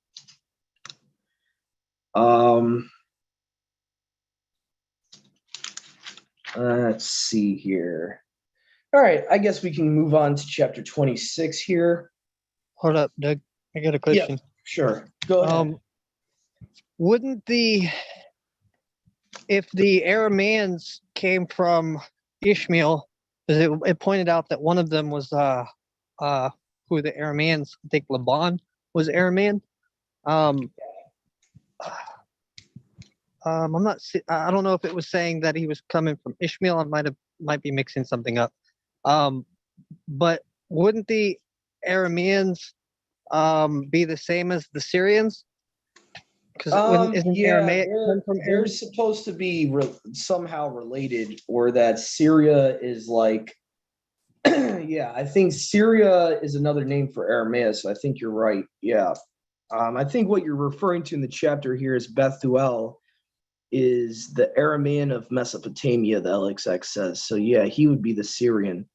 Let's see here. All right, I guess we can move on to chapter 26 here. Hold up, Doug. I got a question. Yeah, sure. Go ahead. Wouldn't if the Arameans came from Ishmael, because it pointed out that one of them was who the Arameans, I think Laban was Aramean. I'm not. I don't know if it was saying that he was coming from Ishmael. I might be mixing something up. But wouldn't the Arameans be the same as the Syrians? Because isn't Aramaic come from they're supposed to be somehow related, or that Syria is like. Yeah, I think Syria is another name for Aramaic. So I think you're right. Yeah. I think what you're referring to in the chapter here is Bethuel is the Aramean of Mesopotamia, the LXX says. So yeah, he would be the Syrian.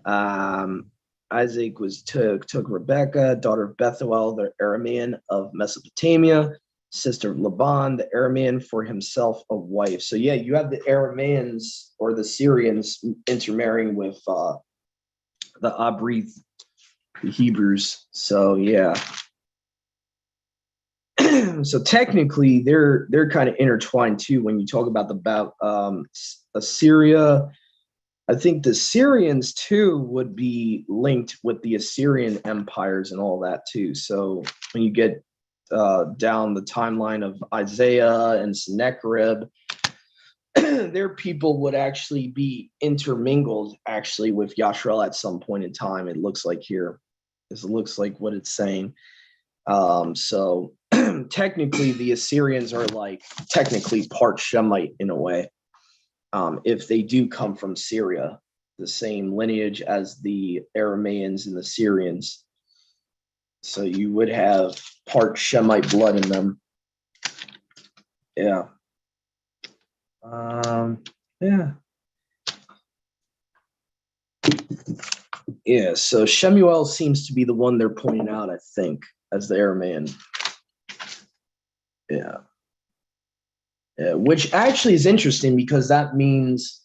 Isaac took Rebecca, daughter of Bethuel, the Aramean of Mesopotamia, sister of Laban, the Aramean, for himself a wife. So yeah, you have the Arameans or the Syrians intermarrying with the Abrith, the Hebrews. So yeah. So technically they're kind of intertwined too when you talk about Assyria. I think the Syrians too would be linked with the Assyrian empires and all that too. So when you get down the timeline of Isaiah and Sennacherib, their people would actually be intermingled actually with Yashrael at some point in time. It looks like here. This looks like what it's saying. So technically the Assyrians are like technically part Shemite in a way. If they do come from Syria, the same lineage as the Aramaeans and the Syrians. So you would have part Shemite blood in them. Yeah. Yeah. Yeah, so Shemuel seems to be the one they're pointing out, I think, as the Aramaean. Yeah. Yeah, which actually is interesting because that means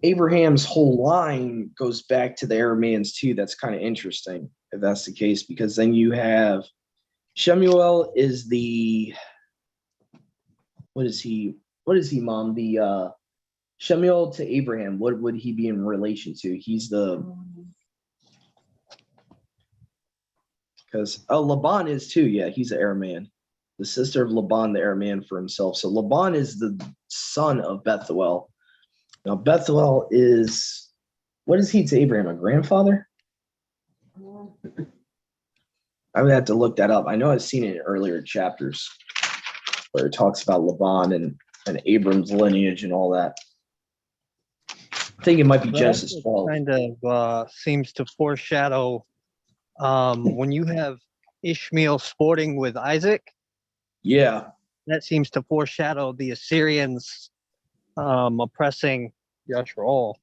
Abraham's whole line goes back to the Aramaeans too. That's kind of interesting if that's the case, because then you have Shemuel is the, what is he, Mom? The Shemuel to Abraham, what would he be in relation to? He's the, because Laban is too, yeah, he's an Aramean. The sister of Laban, the Aramean for himself. So Laban is the son of Bethuel. Now Bethuel is, what is he to Abraham, a grandfather? I would have to look that up. I know I've seen it in earlier chapters where it talks about Laban and Abram's lineage and all that. I think it might be Genesis 12. Kind of seems to foreshadow when you have Ishmael sporting with Isaac. Yeah. That seems to foreshadow the Assyrians oppressing Yashrael.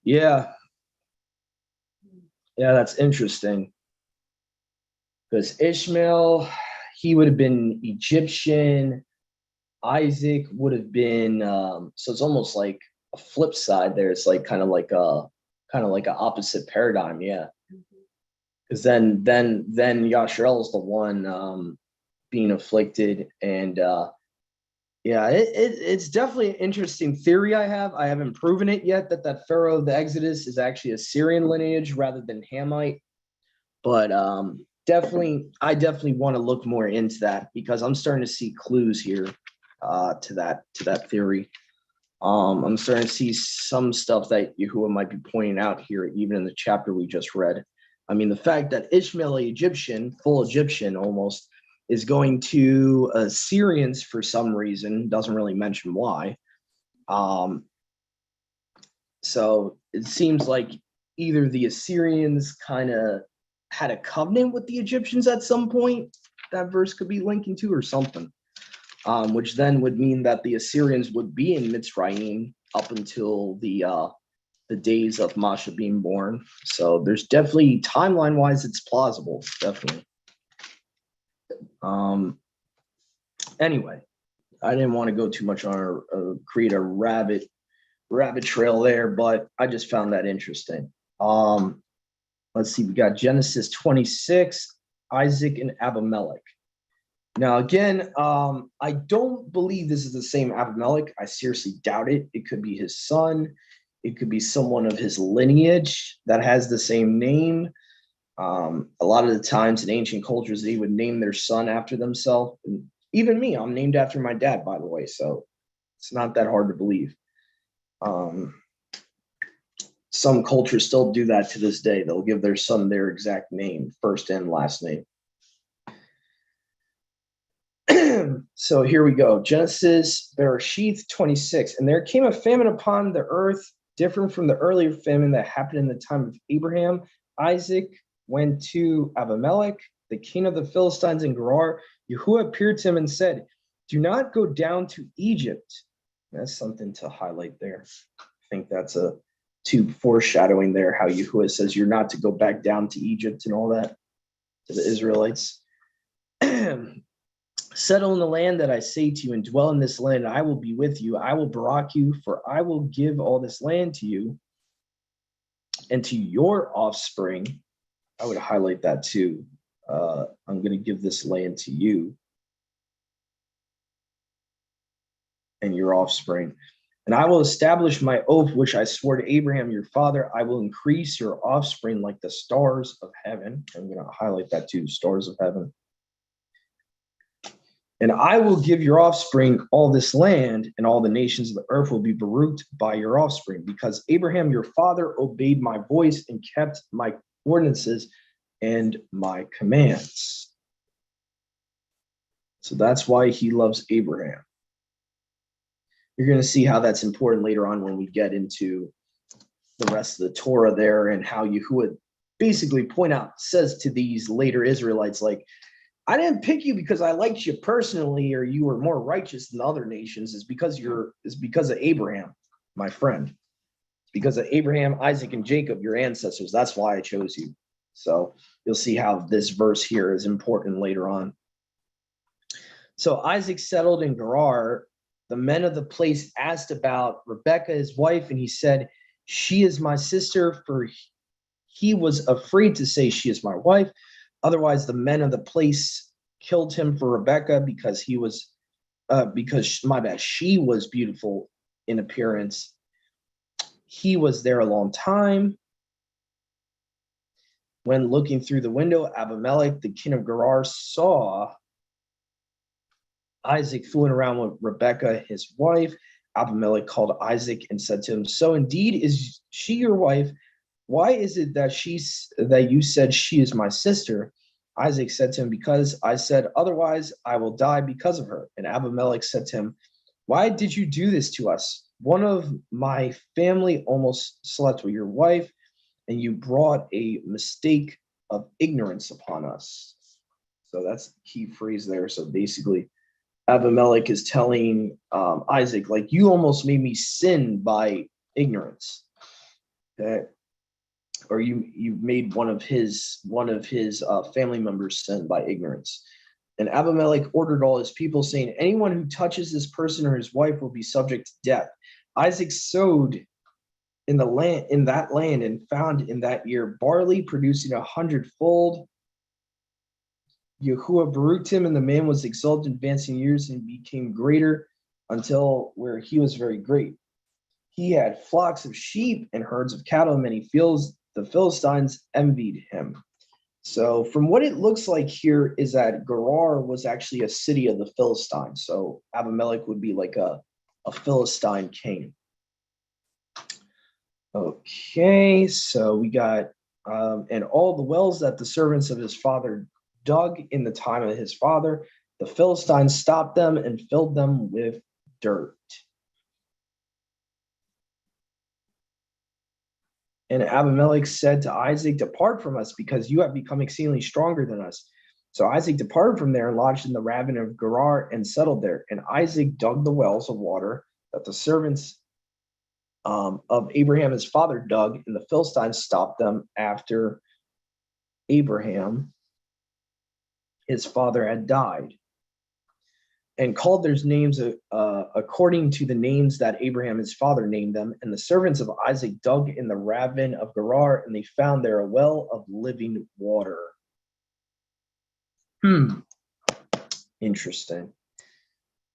Yeah. Yeah, that's interesting. Because Ishmael, he would have been Egyptian. Isaac would have been, so it's almost like a flip side there. It's like kind of like an opposite paradigm, yeah. Because then Yasharel is the one being afflicted, and yeah, it's definitely an interesting theory I have. I haven't proven it yet that Pharaoh of the Exodus is actually a Syrian lineage rather than Hamite, but I definitely want to look more into that because I'm starting to see clues here to that theory. I'm starting to see some stuff that Yahuwah might be pointing out here, even in the chapter we just read. I mean, the fact that Ishmael, Egyptian, full Egyptian almost, is going to Assyrians for some reason, doesn't really mention why. So it seems like either the Assyrians kind of had a covenant with the Egyptians at some point, that verse could be linking to, or something, which then would mean that the Assyrians would be in Mitzrayim up until the days of Masha being born. So there's definitely, timeline-wise, it's plausible, definitely. Anyway, I didn't want to go too much on create a rabbit trail there, but I just found that interesting. Let's see, we got Genesis 26, Isaac and Abimelech. Now, again, I don't believe this is the same Abimelech. I seriously doubt it. It could be his son. It could be someone of his lineage that has the same name. A lot of the times in ancient cultures, they would name their son after themselves. And even me, I'm named after my dad, by the way, so it's not that hard to believe. Some cultures still do that to this day. They'll give their son their exact name, first and last name. So here we go. Genesis, Bereshith 26. And there came a famine upon the earth, different from the earlier famine that happened in the time of Abraham. Isaac went to Abimelech, the king of the Philistines in Gerar. Yahuwah appeared to him and said, do not go down to Egypt. That's something to highlight there. I think that's a foreshadowing there, how Yahuwah says you're not to go back down to Egypt and all that to the Israelites. Settle in the land that I say to you and dwell in this land. I will be with you. I will barak you, for I will give all this land to you and to your offspring. I would highlight that too. I'm going to give this land to you and your offspring. And I will establish my oath, which I swore to Abraham, your father. I will increase your offspring like the stars of heaven. I'm going to highlight that too, stars of heaven. And I will give your offspring all this land, and all the nations of the earth will be baruched by your offspring, because Abraham, your father, obeyed my voice and kept my ordinances, and my commands. So that's why he loves Abraham. You're going to see how that's important later on when we get into the rest of the Torah there, and how Yahuwah basically says to these later Israelites, like, I didn't pick you because I liked you personally or you were more righteous than the other nations. It's because of Abraham, my friend. It's because of Abraham, Isaac, and Jacob, your ancestors. That's why I chose you. So you'll see how this verse here is important later on. So Isaac settled in Gerar. The men of the place asked about Rebekah, his wife, and he said, she is my sister, for he was afraid to say she is my wife. Otherwise, the men of the place killed him for Rebekah because she was beautiful in appearance. He was there a long time. When looking through the window, Abimelech, the king of Gerar, saw Isaac fooling around with Rebekah, his wife. Abimelech called Isaac and said to him, so indeed is she your wife? Why is it that you said she is my sister? Isaac said to him, because I said, otherwise I will die because of her. And Abimelech said to him, why did you do this to us? One of my family almost slept with your wife, and you brought a mistake of ignorance upon us. So that's the key phrase there. So basically, Abimelech is telling Isaac, like, you almost made me sin by ignorance. Okay? Or you made one of his family members sin by ignorance. And Abimelech ordered all his people, saying, anyone who touches this person or his wife will be subject to death. Isaac sowed in that land and found in that year barley producing 100-fold. Yahuwah baruched him, and the man was exalted in advancing years and became greater until where he was very great. He had flocks of sheep and herds of cattle in many fields. The Philistines envied him. So from what it looks like here is that Gerar was actually a city of the Philistines. So Abimelech would be like a Philistine king. Okay, so we got, and all the wells that the servants of his father dug in the time of his father, the Philistines stopped them and filled them with dirt. And Abimelech said to Isaac, depart from us, because you have become exceedingly stronger than us. So Isaac departed from there and lodged in the ravine of Gerar and settled there. And Isaac dug the wells of water that the servants of Abraham his father dug, and the Philistines stopped them after Abraham his father had died, and called their names according to the names that Abraham his father named them. And the servants of Isaac dug in the ravine of Gerar, and they found there a well of living water. Interesting.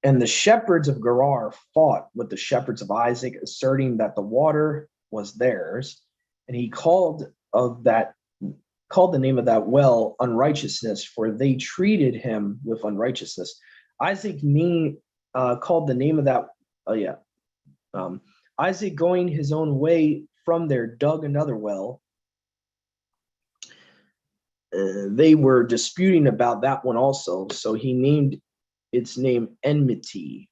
And the shepherds of Gerar fought with the shepherds of Isaac, asserting that the water was theirs. And he called the name of that well unrighteousness, for they treated him with unrighteousness. Isaac called the name of that, Isaac, going his own way from there, dug another well. They were disputing about that one also, so he named its name Enmity.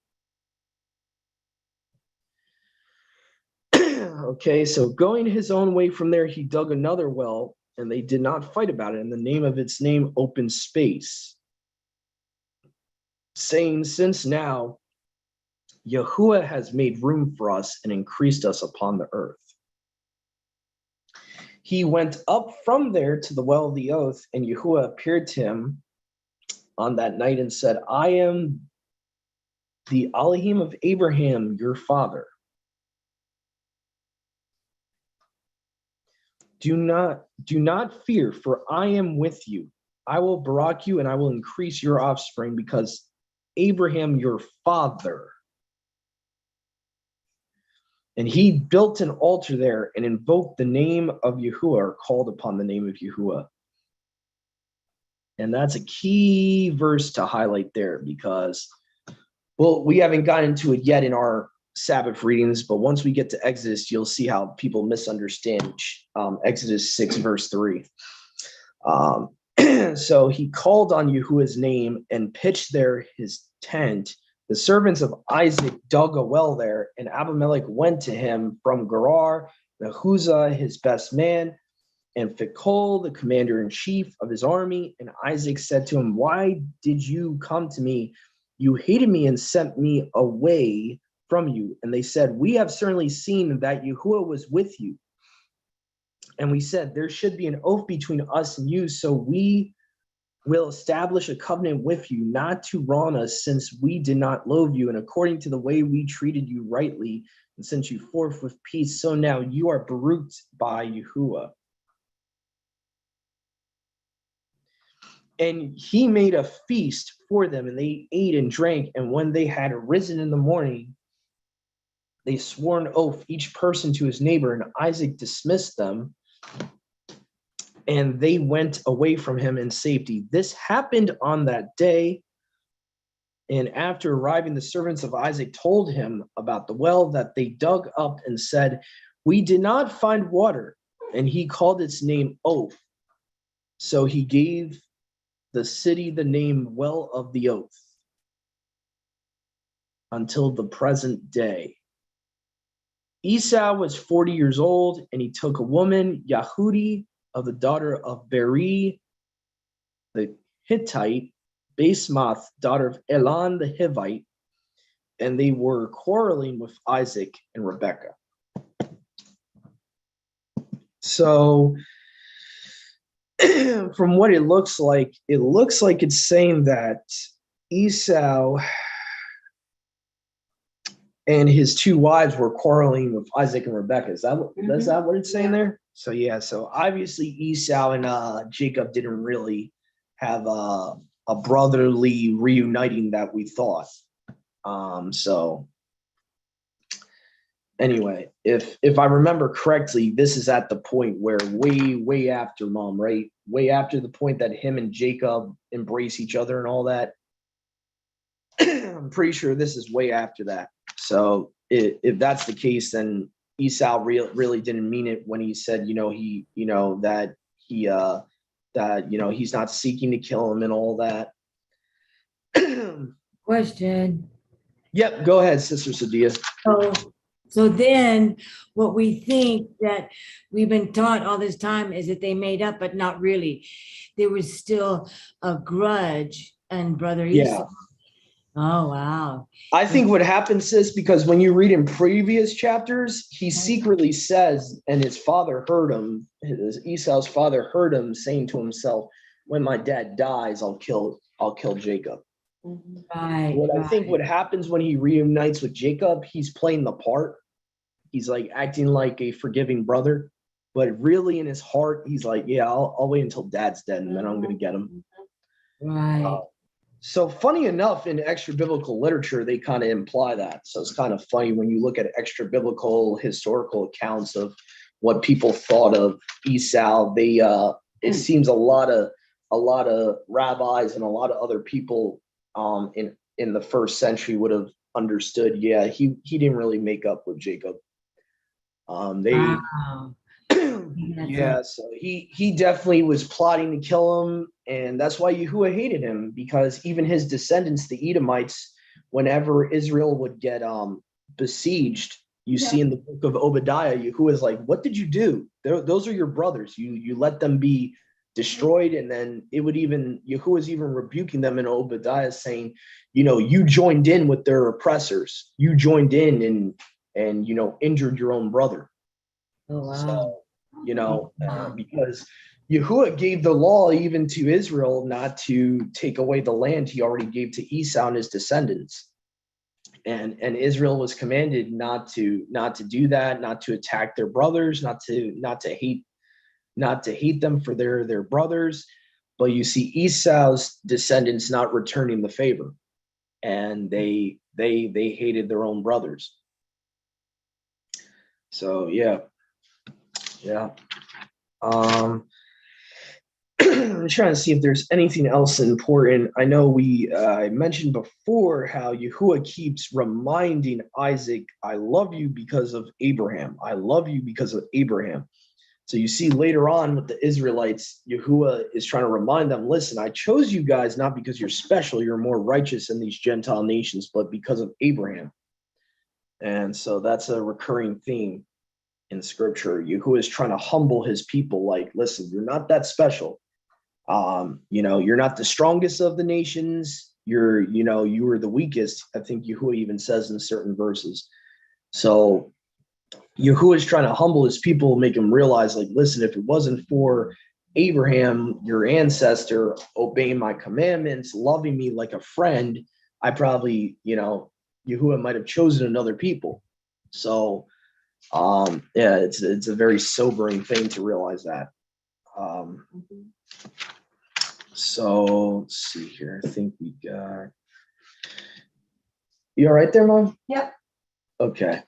Okay, so going his own way from there, he dug another well, and they did not fight about it, and the name of its name, Open Space, saying, since now Yahuwah has made room for us and increased us upon the earth. He went up from there to the well of the oath, and Yahuwah appeared to him on that night and said, I am the Elohim of Abraham, your father. Do not fear, for I am with you. I will barak you, and I will increase your offspring, because Abraham, your father. And he built an altar there and invoked the name of Yahuwah, or called upon the name of Yahuwah. And that's a key verse to highlight there, because, well, we haven't gotten into it yet in our Sabbath readings, but once we get to Exodus, you'll see how people misunderstand Exodus 6, verse 3. So he called on Yahuwah's name and pitched there his tent. The servants of Isaac dug a well there, and Abimelech went to him from Gerar, Nehuzzah, his best man, and Phicol, the commander-in-chief of his army. And Isaac said to him, why did you come to me? You hated me and sent me away from you. And they said, we have certainly seen that Yahuwah was with you. And we said, there should be an oath between us and you, so we will establish a covenant with you, not to wrong us, since we did not loathe you, and according to the way we treated you rightly, and sent you forth with peace, so now you are baruched by Yahuwah. And he made a feast for them, and they ate and drank. And when they had arisen in the morning, they swore an oath, each person to his neighbor. And Isaac dismissed them, and they went away from him in safety. This happened on that day. And after arriving, the servants of Isaac told him about the well that they dug up and said, we did not find water. And he called its name Oath. So he gave the city the name Well of the Oath until the present day. Esau was 40 years old, and he took a woman, Yahudi, of the daughter of Beri, the Hittite, Basemath, daughter of Elon the Hivite, and they were quarreling with Isaac and Rebekah. So from what it looks like it's saying that Esau and his two wives were quarreling with Isaac and Rebekah. Is that what it's saying there? So yeah, so obviously Esau and Jacob didn't really have a brotherly reuniting that we thought. So anyway, if I remember correctly, this is at the point where way after Mom, right? Way after the point that him and Jacob embrace each other and all that. I'm pretty sure this is way after that. So if that's the case, then Esau really didn't mean it when he said, that he's not seeking to kill him and all that. Question. Yep, go ahead, Sister Sadia. So then what we think that we've been taught all this time is that they made up, but not really. There was still a grudge and Brother Esau. Oh, wow. I think what happens, sis, because when you read in previous chapters, he secretly says, and his father heard him, Esau's father heard him saying to himself, when my dad dies, I'll kill Jacob. Right. I think what happens when he reunites with Jacob, he's playing the part. He's like acting like a forgiving brother, but really in his heart, he's like, yeah, I'll wait until dad's dead and then I'm going to get him. Right. So funny enough, in extra biblical literature, they kind of imply that. So it's kind of funny when you look at extra biblical historical accounts of what people thought of Esau. It seems a lot of rabbis and a lot of other people in the first century would have understood. Yeah, he didn't really make up with Jacob. Wow. Yeah, so he definitely was plotting to kill him, and that's why Yahuwah hated him, because even his descendants, the Edomites, whenever Israel would get besieged, you see in the book of Obadiah, Yahuwah's like, what did you do? Those are your brothers. You let them be destroyed, and then Yahuwah's even rebuking them in Obadiah, saying, you joined in with their oppressors. You joined in and injured your own brother. Oh, wow. So, because Yahuwah gave the law even to Israel not to take away the land he already gave to Esau and his descendants. And Israel was commanded not to do that, not to attack their brothers, not to hate them for their brothers. But you see Esau's descendants not returning the favor, and they hated their own brothers. So yeah. I'm trying to see if there's anything else important. I know I mentioned before how Yahuwah keeps reminding Isaac, I love you because of Abraham. I love you because of Abraham. So you see later on with the Israelites, Yahuwah is trying to remind them, listen, I chose you guys not because you're special, you're more righteous than these Gentile nations, but because of Abraham. And so that's a recurring theme in scripture. Yahuwah is trying to humble his people, like, listen, you're not that special. You're not the strongest of the nations. You were the weakest. I think Yahuwah even says in certain verses. So Yahuwah is trying to humble his people, make them realize, like, listen, if it wasn't for Abraham, your ancestor, obeying my commandments, loving me like a friend, I probably, Yahuwah might have chosen another people. So, it's a very sobering thing to realize that. So let's see here. I think we got. You all right there, Mom? Yep. Okay.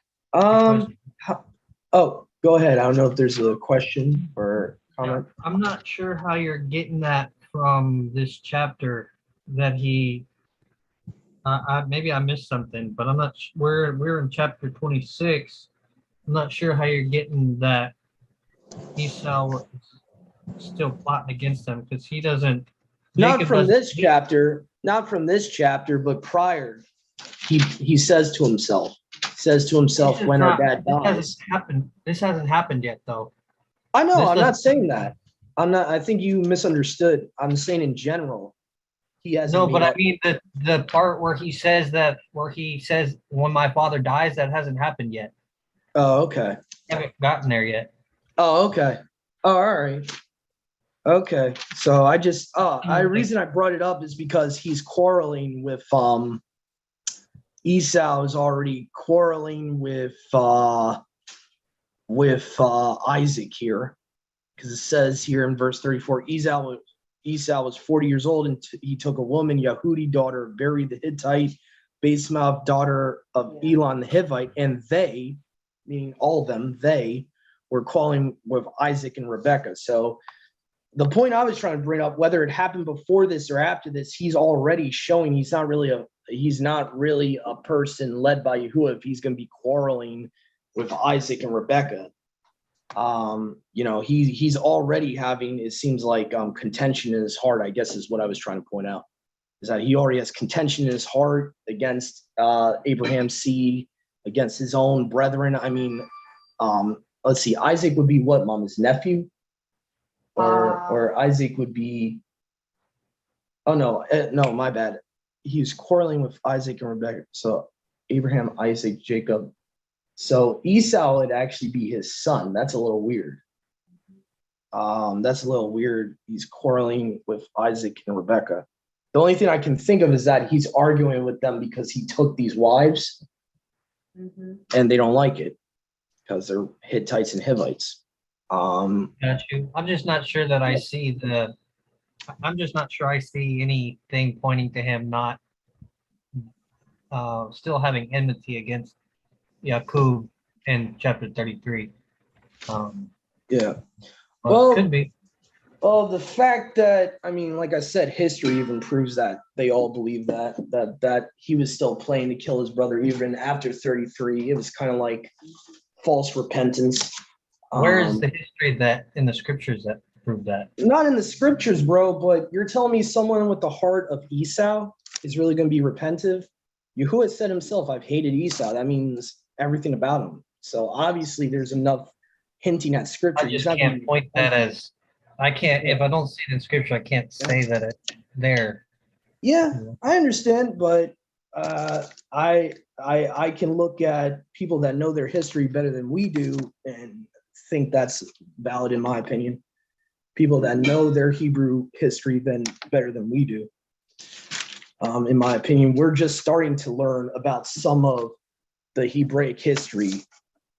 Go ahead. I don't know if there's a question or comment. I'm not sure how you're getting that from this chapter that he. Maybe I missed something, but I'm not. We're in chapter 26. I'm not sure how you're getting that Esau was still plotting against them because he doesn't. Not Jacob from doesn't- this chapter, but prior. He says to himself, when our dad dies. This hasn't happened yet, though. I know. This I'm not doesn't- saying that. I'm not. I think you misunderstood. I'm saying in general, he has. No, but I mean the part where he says when my father dies, that hasn't happened yet. Oh, okay. Haven't gotten there yet. Oh, okay. Oh, all right. Okay. So I just reason I brought it up is because he's quarreling with Esau is already quarreling with Isaac here, because it says here in verse 34, Esau was 40 years old and he took a woman, Yehudi, daughter of Beri the Hittite, Basemouth, daughter of Elon the Hivite, and they, meaning all of them, they were quarreling with Isaac and Rebekah. So the point I was trying to bring up, whether it happened before this or after this, he's already showing he's not really a person led by Yahuwah if he's going to be quarreling with Isaac and Rebekah. He's already having, it seems like, contention in his heart, I guess is what I was trying to point out, is that he already has contention in his heart against Abraham's seed, against his own brethren. I mean, let's see, Isaac would be what, Mom, his nephew? Or Isaac would be, no, my bad. He's quarreling with Isaac and Rebekah. So Abraham, Isaac, Jacob. So Esau would actually be his son. That's a little weird. He's quarreling with Isaac and Rebekah. The only thing I can think of is that he's arguing with them because he took these wives and they don't like it because they're Hittites and Hivites. Got you. I'm just not sure that I see anything pointing to him not still having enmity against Yakub in chapter 33. Yeah. Well, could be. Well, the fact that, I mean, like I said, history even proves that they all believe that he was still planning to kill his brother even after 33. It was kind of like false repentance. Where is the history that in the scriptures that prove that? Not in the scriptures, bro, but you're telling me someone with the heart of Esau is really going to be repentive? Yahuwah said himself, I've hated Esau. That means everything about him. So obviously there's enough hinting at scripture. I just can't point that as, if I don't see it in scripture, I can't say that it's there. Yeah, I understand, but I can look at people that know their history better than we do and think that's valid in my opinion. People that know their Hebrew history better than we do. In my opinion, we're just starting to learn about some of the Hebraic history,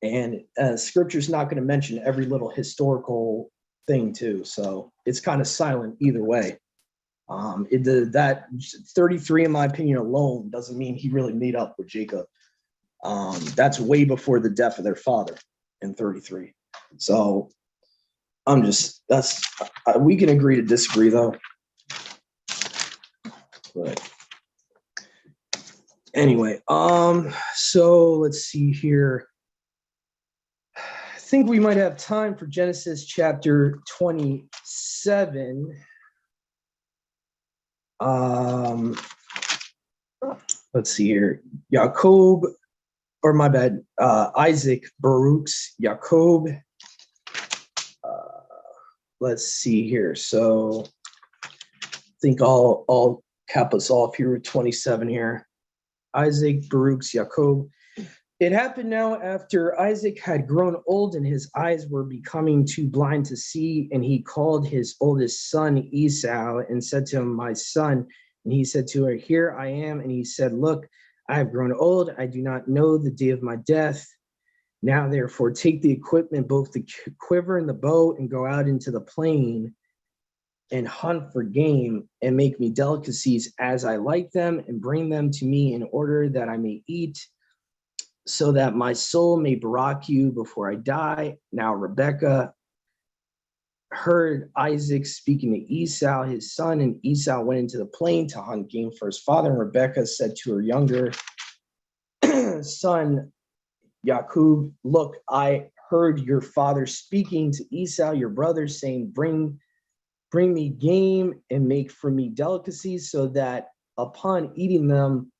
and scripture's not going to mention every little historical thing too. So it's kind of silent either way. That 33, in my opinion, alone doesn't mean he really made up with Jacob. That's way before the death of their father in 33. So we can agree to disagree though. But anyway, so let's see here. think we might have time for Genesis chapter 27. Let's see here. Isaac Baruch's Jacob. Let's see here. So I think I'll cap us off here with 27 here. Isaac Baruch's Jacob. It happened now after Isaac had grown old and his eyes were becoming too blind to see, and he called his oldest son Esau and said to him, my son. And he said to her, here I am. And he said, look, I have grown old. I do not know the day of my death. Now, therefore, take the equipment, both the quiver and the bow, and go out into the plain and hunt for game and make me delicacies as I like them and bring them to me in order that I may eat, so that my soul may barak you before I die. Now, Rebekah heard Isaac speaking to Esau, his son, and Esau went into the plain to hunt game for his father. And Rebekah said to her younger son, Jacob, look, I heard your father speaking to Esau, your brother, saying, bring me game and make for me delicacies, so that upon eating them,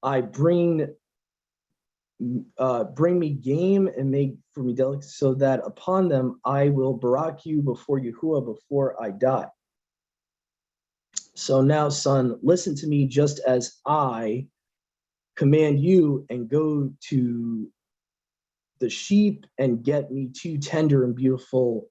I bring me game and make for me delicacies, so that upon them I will barak you before Yahuwah before I die. So now, son, listen to me just as I command you, and go to the sheep and get me 2 tender and beautiful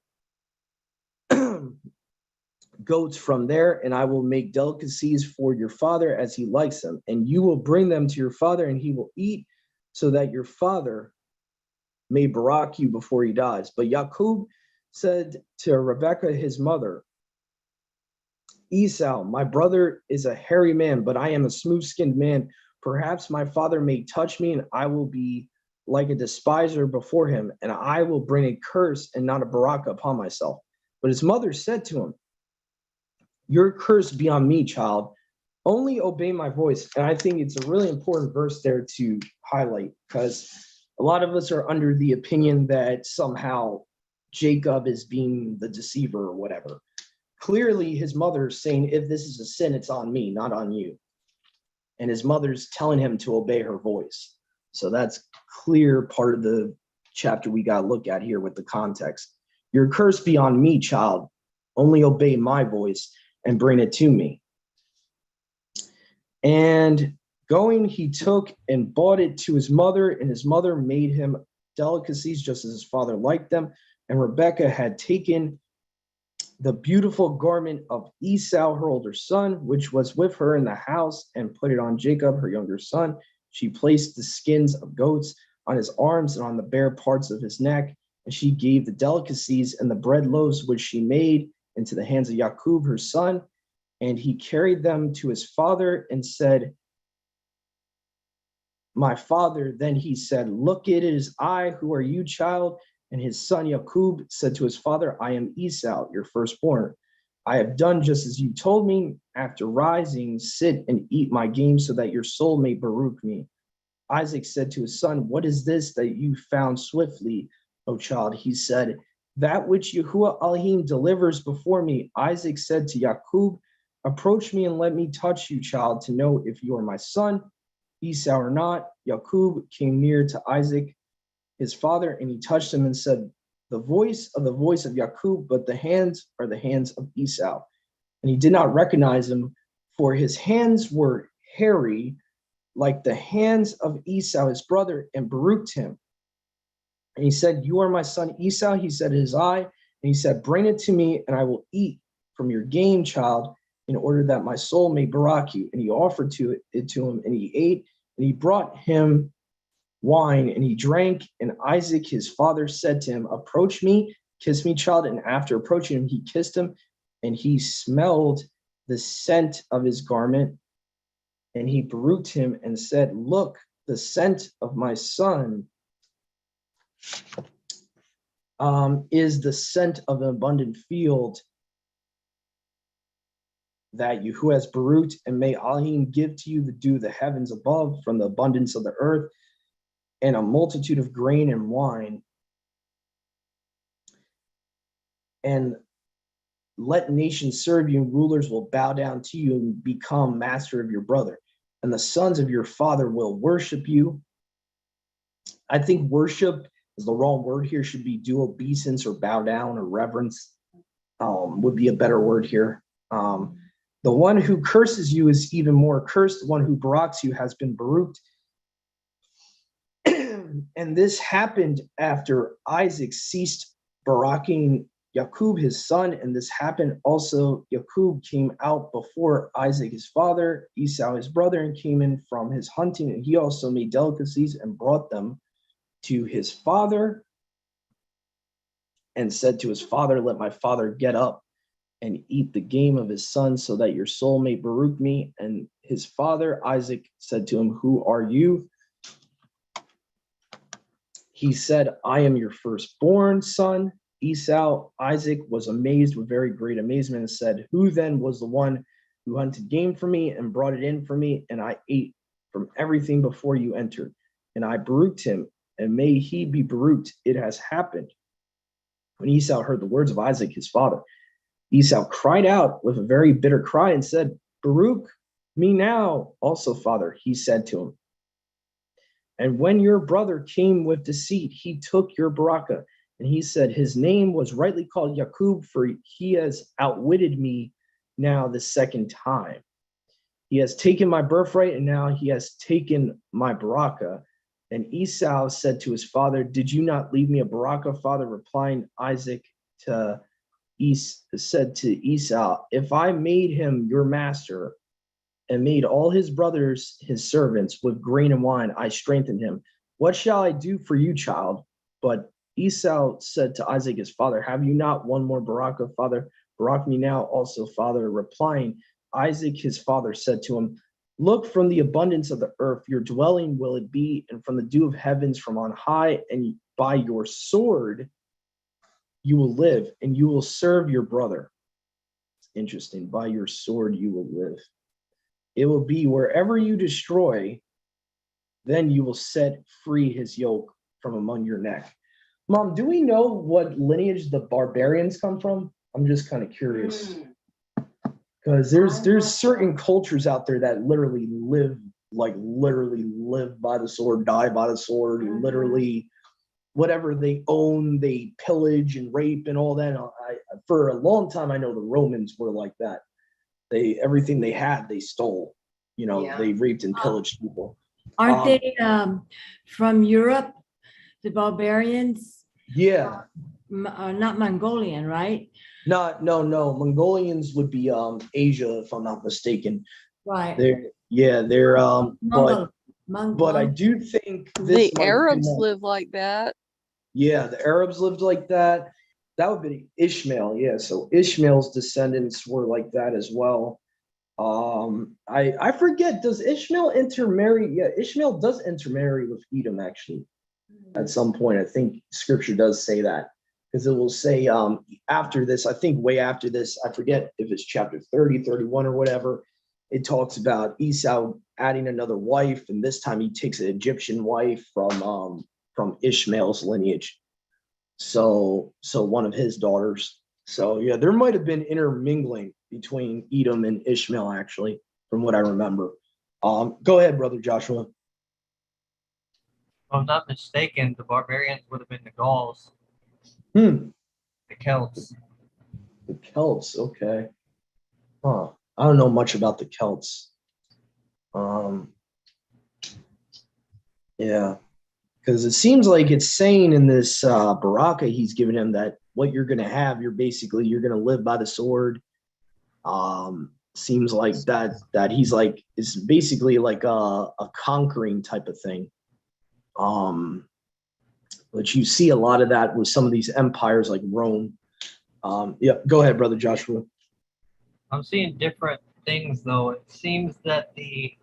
goats from there, and I will make delicacies for your father as he likes them, and you will bring them to your father, and he will eat, so that your father may barak you before he dies. But Jacob said to Rebekah, his mother, Esau, my brother is a hairy man, but I am a smooth-skinned man. Perhaps my father may touch me, and I will be like a despiser before him, and I will bring a curse and not a barak upon myself. But his mother said to him, your curse be on me, child. Only obey my voice. And I think it's a really important verse there to highlight, because a lot of us are under the opinion that somehow Jacob is being the deceiver or whatever. Clearly, his mother's saying, if this is a sin, it's on me, not on you. And his mother's telling him to obey her voice. So that's clear part of the chapter we got to look at here with the context. Your curse be on me, child. Only obey my voice and bring it to me. And going, he took and brought it to his mother, and his mother made him delicacies just as his father liked them. And Rebekah had taken the beautiful garment of Esau, her older son, which was with her in the house, and put it on Jacob, her younger son. She placed the skins of goats on his arms and on the bare parts of his neck, and she gave the delicacies and the bread loaves which she made into the hands of Jacob, her son. And he carried them to his father and said, my father. Then he said, look, it is I. Who are you, child? And his son Jacob said to his father, I am Esau, your firstborn. I have done just as you told me. After rising, sit and eat my game, so that your soul may baruch me. Isaac said to his son, what is this that you found swiftly, O child? He said, that which Yahuwah Elohim delivers before me. Isaac said to Jacob, approach me and let me touch you, child, to know if you are my son, Esau, or not. Jacob came near to Isaac, his father, and he touched him and said, the voice of Jacob, but the hands are the hands of Esau. And he did not recognize him, for his hands were hairy, like the hands of Esau, his brother, and baruched him. And he said, you are my son Esau. He said, it is I. And he said, bring it to me, and I will eat from your game, child, in order that my soul may barak you. And he offered it to him, and he ate, and he brought him wine, and he drank. And Isaac, his father, said to him, approach me, kiss me, child. And after approaching him, he kissed him, and he smelled the scent of his garment. And he baruched him and said, look, the scent of my son is the scent of an abundant field that Yahuwah has baruched, and may Elohim give to you the dew of the heavens above from the abundance of the earth, and a multitude of grain and wine. and let nations serve you, and rulers will bow down to you and become master of your brother. And the sons of your father will worship you. I think worship is the wrong word here. Should be do obeisance or bow down or reverence, would be a better word here. The one who curses you is even more cursed. The one who baraks you has been baruched. And this happened after Isaac ceased baraking Jacob his son, and this happened also. Jacob came out before Isaac his father, Esau his brother, and came in from his hunting, and he also made delicacies and brought them to his father, and said to his father, let my father get up and eat the game of his son, so that your soul may baruch me. And his father Isaac said to him, who are you? He said, I am your firstborn son, Esau. Isaac was amazed with very great amazement and said, who then was the one who hunted game for me and brought it in for me? And I ate from everything before you entered. And I baruched him, and may he be baruched. It has happened. When Esau heard the words of Isaac, his father, Esau cried out with a very bitter cry and said, baruch me now also, father. He said to him, and when your brother came with deceit, he took your baraka. And he said, his name was rightly called Jacob, for he has outwitted me now the second time. He has taken my birthright, and now he has taken my baraka. And Esau said to his father, did you not leave me a baraka, father? Replying Isaac said to Esau, if I made him your master, and made all his brothers his servants with grain and wine, I strengthened him. What shall I do for you, child? But Esau said to Isaac his father, have you not one more baraka, father? Barak me now also, father. Replying Isaac his father said to him, look, from the abundance of the earth your dwelling will it be, and from the dew of heavens from on high, and by your sword you will live, and you will serve your brother. Interesting. By your sword you will live. It will be wherever you destroy, then you will set free his yoke from among your neck. Mom, do we know what lineage the barbarians come from? I'm just kind of curious. Because there's certain cultures out there that literally live by the sword, die by the sword, and literally whatever they own, they pillage and rape and all that. For a long time, I know the Romans were like that. Everything they had, they stole. Yeah. They raped and pillaged people. Aren't they from Europe, the barbarians? Yeah. Not Mongolian, right? No. Mongolians would be Asia, if I'm not mistaken. Right. They're Mongol. but I do think this The Arabs live like that. Yeah, the Arabs lived like that. That would be Ishmael. Yeah, so Ishmael's descendants were like that as well. I forget, does Ishmael intermarry? Yeah, Ishmael does intermarry with Edom actually at some point. I think scripture does say that, because it will say after this, I think way after this, I forget if it's chapter 30, 31 or whatever, it talks about Esau adding another wife, and this time he takes an Egyptian wife from Ishmael's lineage. So one of his daughters. So yeah, there might have been intermingling between Edom and Ishmael, actually, from what I remember. Go ahead, Brother Joshua. If I'm not mistaken, the barbarians would have been the Gauls, the Celts. The Celts, okay. Huh. I don't know much about the Celts. Yeah. Because it seems like it's saying in this baraka he's giving him that what you're going to have, you're going to live by the sword. Seems like that he's like, it's basically like a conquering type of thing. But you see a lot of that with some of these empires like Rome. Yeah, go ahead, Brother Joshua. I'm seeing different things though. It seems that the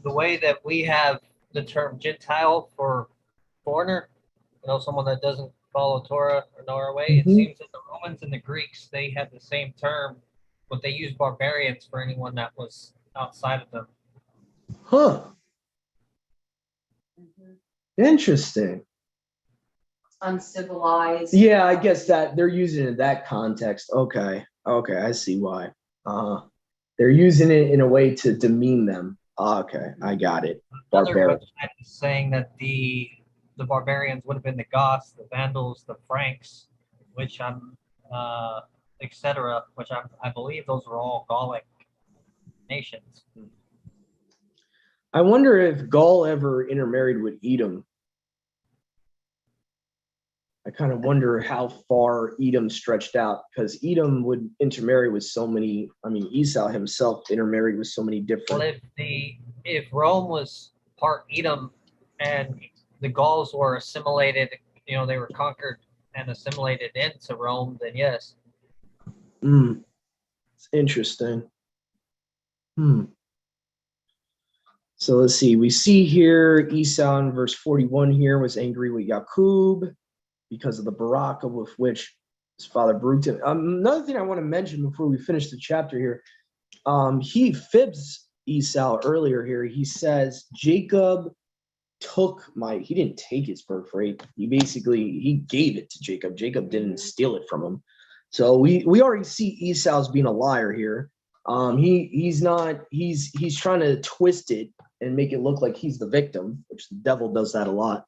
way that we have the term Gentile for foreigner, someone that doesn't follow Torah or know our way, it seems that the Romans and the Greeks, they had the same term, but they used barbarians for anyone that was outside of them. Huh. Interesting. uncivilized. Yeah, I guess that they're using it in that context. Okay, I see why. They're using it in a way to demean them. Okay, I got it. Another Barbaric. website is saying that the barbarians would have been the Goths, the Vandals, the Franks, which etc. Which I believe those were all Gallic nations. I wonder if Gaul ever intermarried with Edom. I kind of wonder how far Edom stretched out, because Edom would intermarry with so many. I mean, Esau himself intermarried with so many different. Well, if Rome was part Edom and the Gauls were assimilated, they were conquered and assimilated into Rome, then yes. It's interesting. So let's see. We see here Esau in verse 41 here was angry with Jacob because of the Baraka with which his father brooked him. Another thing I want to mention before we finish the chapter here, he fibs Esau earlier here. He says Jacob he didn't take his birthright. He gave it to Jacob. Jacob didn't steal it from him. So we already see Esau as being a liar here. He's trying to twist it and make it look like he's the victim, which the devil does that a lot.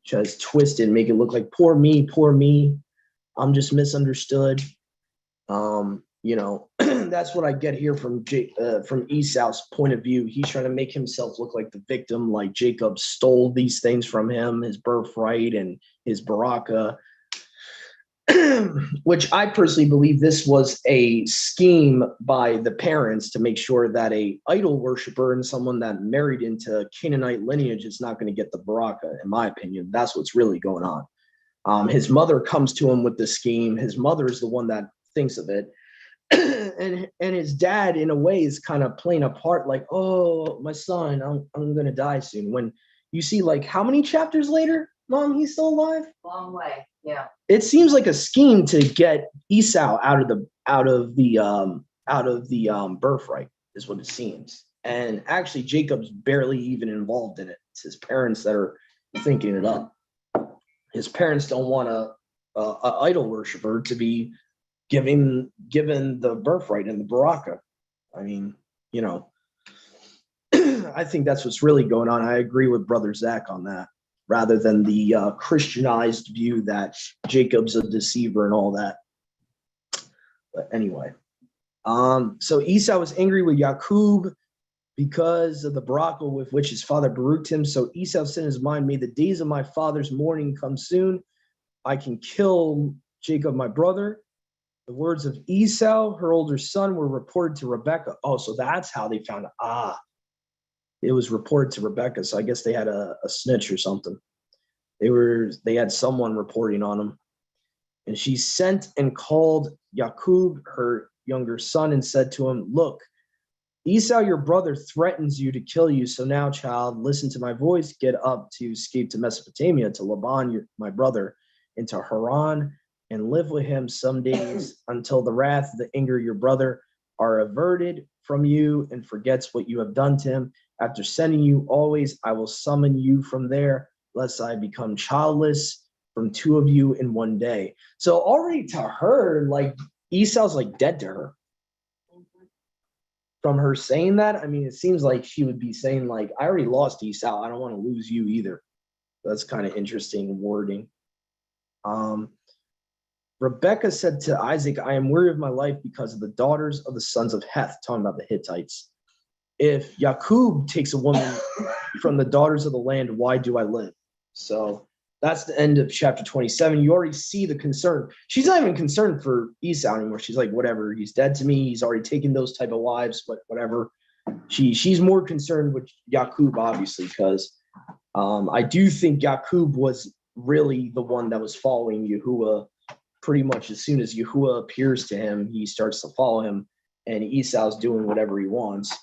Tries to twist it and make it look like poor me. I'm just misunderstood. That's what I get here from Esau's point of view. He's trying to make himself look like the victim, like Jacob stole these things from him, his birthright and his Baraka, which I personally believe this was a scheme by the parents to make sure that a idol worshiper and someone that married into Canaanite lineage is not going to get the Baraka. In my opinion, that's what's really going on. His mother comes to him with the scheme. His mother is the one that thinks of it. and his dad, in a way, is kind of playing a part like, oh, my son, I'm going to die soon. When you see, like, how many chapters later, Mom, he's still alive? Long way, yeah. It seems like a scheme to get Esau out of the birthright, is what it seems. And actually, Jacob's barely even involved in it. It's his parents that are thinking it up. His parents don't want a idol worshiper to be given the birthright and the Baraka. I mean, I think that's what's really going on. I agree with Brother Zach on that, rather than the Christianized view that Jacob's a deceiver and all that. But anyway, so Esau was angry with Jacob because of the Baraka with which his father baruched him. So Esau said in his mind, may the days of my father's mourning come soon. I can kill Jacob, my brother. The words of Esau, her older son, were reported to Rebekah. Oh, so that's how they found it. It was reported to Rebekah. So I guess they had a snitch or something. They had someone reporting on him. And she sent and called Jacob, her younger son, and said to him, look, Esau, your brother, threatens you to kill you. So now, child, listen to my voice. Get up to escape to Mesopotamia, to Laban, my brother, and to Haran, and live with him some days until the wrath of the anger of your brother are averted from you and forgets what you have done to him. After sending you always, I will summon you from there, lest I become childless from two of you in one day. So already to her, like, Esau's like dead to her. From her saying that, I mean, it seems like she would be saying, like, I already lost Esau. I don't want to lose you either. That's kind of interesting wording. Rebekah said to Isaac, I am weary of my life because of the daughters of the sons of Heth, talking about the Hittites. If Jacob takes a woman from the daughters of the land, why do I live? So that's the end of chapter 27. You already see the concern. She's not even concerned for Esau anymore. She's like, whatever, he's dead to me. He's already taken those type of wives, but whatever. She's more concerned with Jacob, obviously, because I do think Jacob was really the one that was following Yahuwah. Pretty much as soon as Yahuwah appears to him, he starts to follow him, and Esau's doing whatever he wants.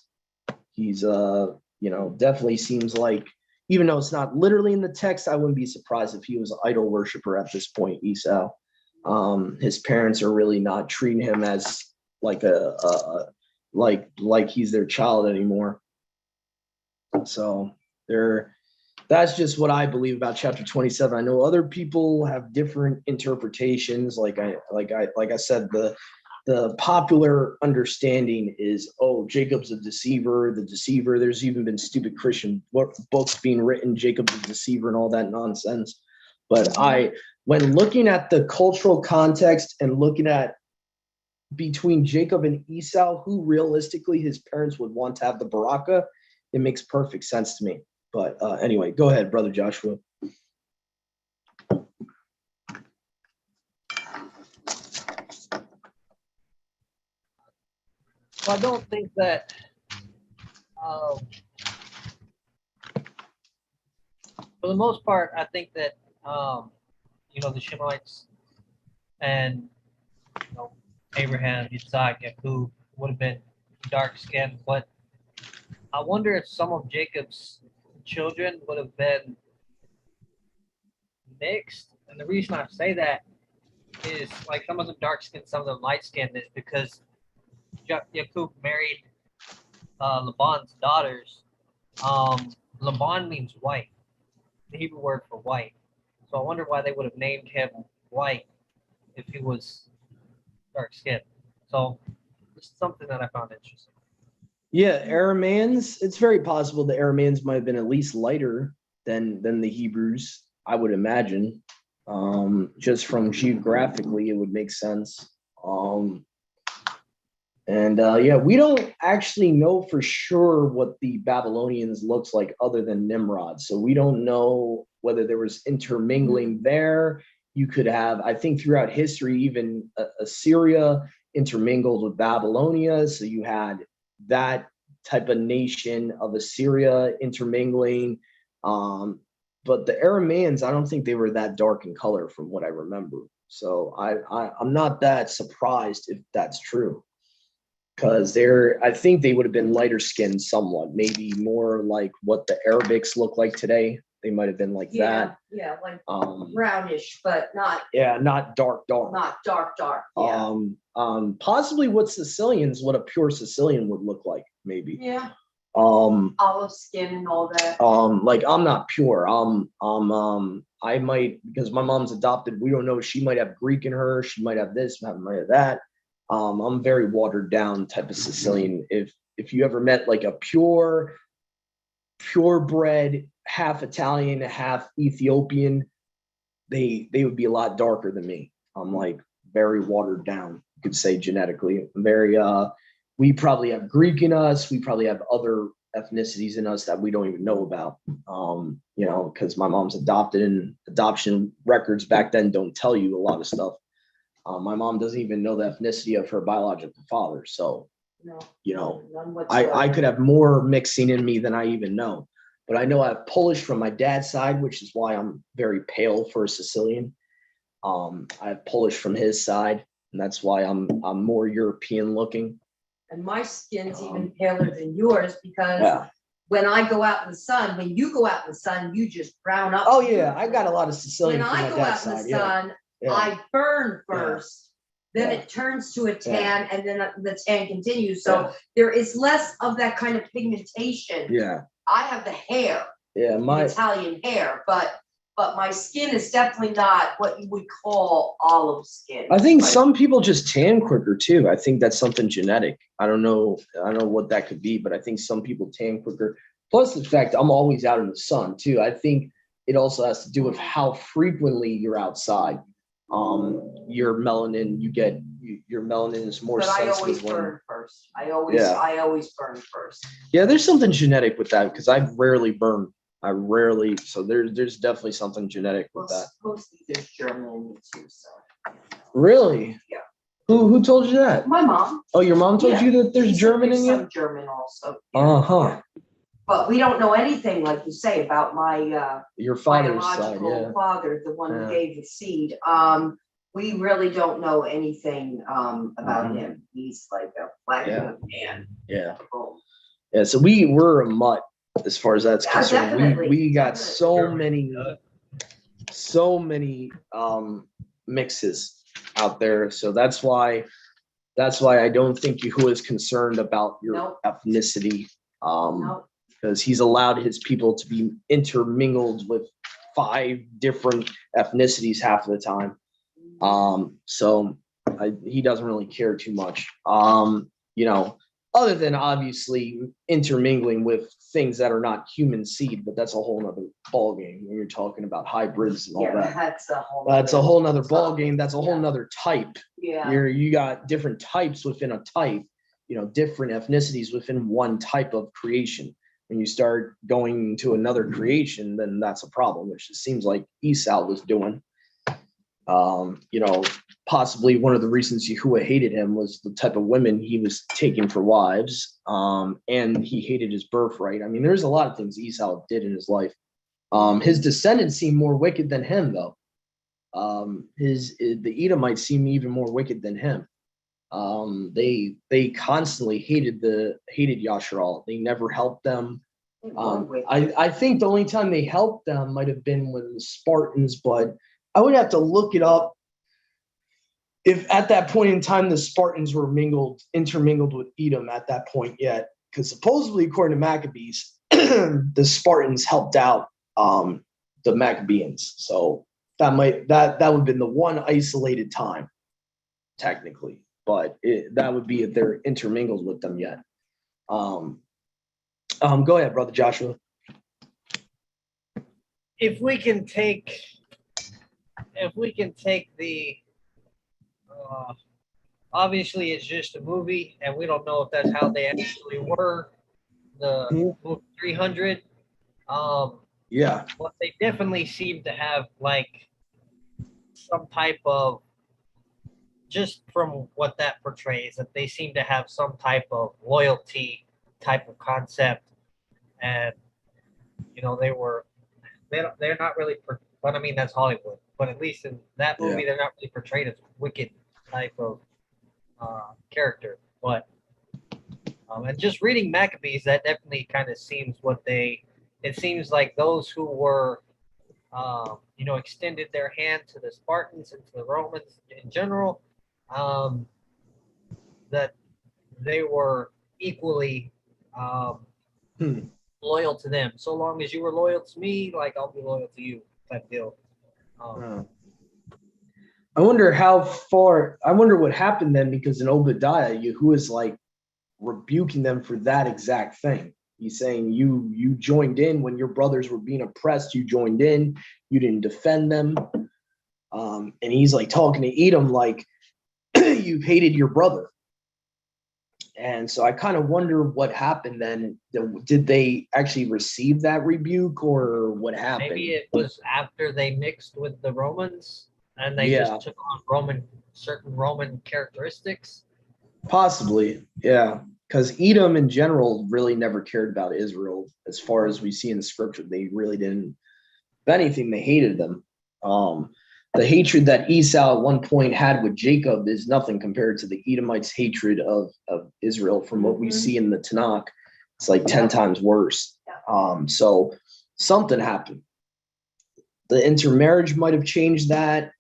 He's definitely seems like, even though it's not literally in the text, I wouldn't be surprised if he was an idol worshiper at this point, Esau. His parents are really not treating him as like like he's their child anymore. So that's that's just what I believe about chapter 27. I know other people have different interpretations. Like I said, the popular understanding is, oh, Jacob's a deceiver, the deceiver. There's even been stupid Christian books being written, Jacob's a deceiver and all that nonsense. But when looking at the cultural context and looking at between Jacob and Esau, who realistically his parents would want to have the Baraka, it makes perfect sense to me. But anyway, go ahead, Brother Joshua. Well, I don't think that for the most part, I think that the Shemites and Abraham, Yasak, Yakub would have been dark skinned, but I wonder if some of Jacob's children would have been mixed. And the reason I say that is like some of them dark skinned, some of them light skinned, is because Yakub married Laban's daughters. Laban means white, the Hebrew word for white. So I wonder why they would have named him white if he was dark skinned. So this is something that I found interesting. Yeah, Arameans, it's very possible the Arameans might have been at least lighter than the Hebrews, I would imagine. Just from geographically, it would make sense. We don't actually know for sure what the Babylonians looks like other than Nimrod. So we don't know whether there was intermingling there. You could have, I think throughout history, even Assyria intermingled with Babylonia. So you had that type of nation of Assyria intermingling. But the Arameans, I don't think they were that dark in color from what I remember. So I'm not that surprised if that's true. Because I think they would have been lighter skinned somewhat, maybe more like what the Arabics look like today. They might have been like that. Yeah, like brownish, but not. Yeah, not dark. Not dark. Yeah. Possibly what a pure Sicilian would look like, maybe. Yeah. Olive skin and all that. Like I'm not pure. I might, because my mom's adopted. We don't know. She might have Greek in her. She might have this. Might have that. I'm very watered down type of Sicilian. If you ever met like a purebred, half Italian, half Ethiopian, they would be a lot darker than me. I'm like very watered down, you could say genetically. Very we probably have Greek in us, we probably have other ethnicities in us that we don't even know about. Because my mom's adopted, and adoption records back then don't tell you a lot of stuff. My mom doesn't even know the ethnicity of her biological father. So, I could have more mixing in me than I even know. But I know I have Polish from my dad's side, which is why I'm very pale for a Sicilian. I have Polish from his side, and that's why I'm more European looking. And my skin's even paler than yours because when I go out in the sun, when you go out in the sun, you just brown up. Oh yeah, I got a lot of Sicilian when from I my go dad's out in side. the sun, I burn first, then it turns to a tan, and then the tan continues. So there is less of that kind of pigmentation. Yeah. I have the hair. Yeah, my Italian hair, but my skin is definitely not what you would call olive skin. I think some people just tan quicker too. I think that's something genetic. I don't know what that could be, but I think some people tan quicker. Plus the fact I'm always out in the sun too. I think it also has to do with how frequently you're outside. Your melanin, your melanin is more sensitive. But I always burn first. I always burn first. Yeah, there's something genetic with that because I rarely burn. So there's definitely something genetic with that. Mostly there's German in me too, so. Really? Yeah. Who told you that? My mom. Oh, your mom told you that there's German in you? Some German also. Uh-huh. But we don't know anything, like you say, about my your father's side, father, the one who gave the seed. We really don't know anything about him. He's like a black man. Yeah. Yeah. So we're a mutt as far as that's concerned. Definitely. We got so many mixes out there. So that's why I don't think Yahuwah is concerned about your ethnicity. because he's allowed his people to be intermingled with 5 different ethnicities half of the time. So he doesn't really care too much. Other than obviously intermingling with things that are not human seed, but that's a whole nother ball game when you're talking about hybrids and all Yeah, that. that's a whole Nother ball game. That's a whole nother type. Yeah. You got different types within a type, different ethnicities within one type of creation. When you start going to another creation, then that's a problem, which it seems like Esau was doing. Possibly one of the reasons Yahuwah hated him was the type of women he was taking for wives, and he hated his birthright. I mean, there's a lot of things Esau did in his life. His descendants seem more wicked than him, though. The Edomites seem even more wicked than him. They constantly hated Yasharal. They never helped them. I think the only time they helped them might have been when the Spartans, but I would have to look it up if at that point in time the Spartans were intermingled with Edom at that point yet, because supposedly according to Maccabees, the Spartans helped out the Maccabeans. So that would have been the one isolated time, technically, but that would be if they're intermingled with them yet. Go ahead, Brother Joshua. If we can take the obviously it's just a movie and we don't know if that's how they actually were, the movie 300, Yeah, but they definitely seem to have like some type of, just from what that portrays, that they seem to have some type of loyalty type of concept. And they're not really, but I mean, that's Hollywood, but at least in that movie, they're not really portrayed as wicked type of character. But and just reading Maccabees, that definitely kind of seems it seems like those who were extended their hand to the Spartans and to the Romans in general, that they were equally loyal to them. So long as you were loyal to me, like I'll be loyal to you, type deal. I wonder what happened then, because in Obadiah, Yahuwah's like rebuking them for that exact thing. He's saying you joined in when your brothers were being oppressed. You joined in. You didn't defend them. And he's like talking to Edom like, you've hated your brother. And so I kind of wonder what happened then. Did they actually receive that rebuke, or what happened? Maybe it was after they mixed with the Romans and they just took on certain Roman characteristics. Possibly, yeah. Because Edom in general really never cared about Israel, as far as we see in the scripture. They really didn't. If anything, they hated them. The hatred that Esau at one point had with Jacob is nothing compared to the Edomites' hatred of Israel. From what we see in the Tanakh, it's like 10 times worse. So something happened. The intermarriage might have changed that.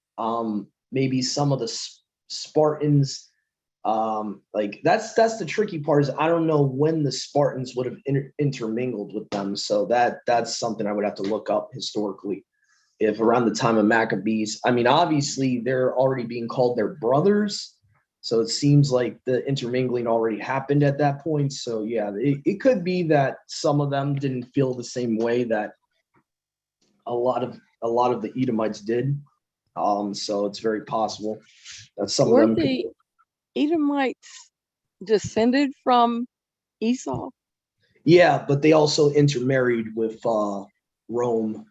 Maybe some of the Spartans, that's the tricky part, is I don't know when the Spartans would have intermingled with them. So that's something I would have to look up historically. If around the time of Maccabees, I mean, obviously they're already being called their brothers, so it seems like the intermingling already happened at that point. So yeah, it could be that some of them didn't feel the same way that a lot of the Edomites did. So it's very possible that some of them. Were the Edomites descended from Esau? Yeah, but they also intermarried with Rome.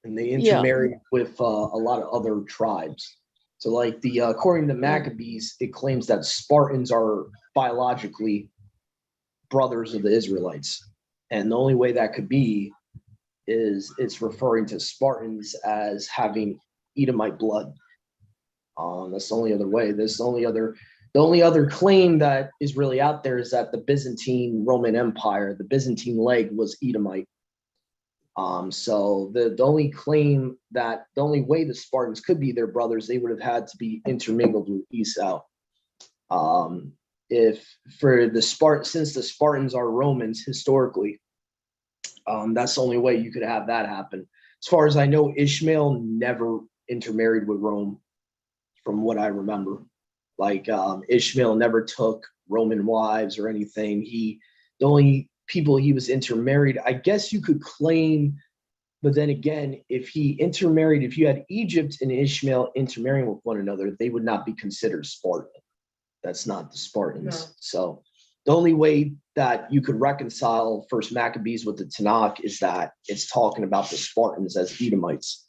And they intermarried with a lot of other tribes. So like according to Maccabees, it claims that Spartans are biologically brothers of the Israelites. And the only way that could be is it's referring to Spartans as having Edomite blood. That's the only other way. The only other claim that is really out there is that the Byzantine Roman Empire, the Byzantine leg, was Edomite. So the only way the Spartans could be their brothers, they would have had to be intermingled with Esau. Since the Spartans are Romans historically, That's the only way you could have that happen. As far as I know, Ishmael never intermarried with Rome, from what I remember. Like Ishmael never took Roman wives or anything. The only people he was intermarried, I guess you could claim, but then again, if he intermarried, if you had Egypt and Ishmael intermarrying with one another, they would not be considered Spartan. That's not the Spartans. No. So the only way that you could reconcile First Maccabees with the Tanakh is that it's talking about the Spartans as Edomites.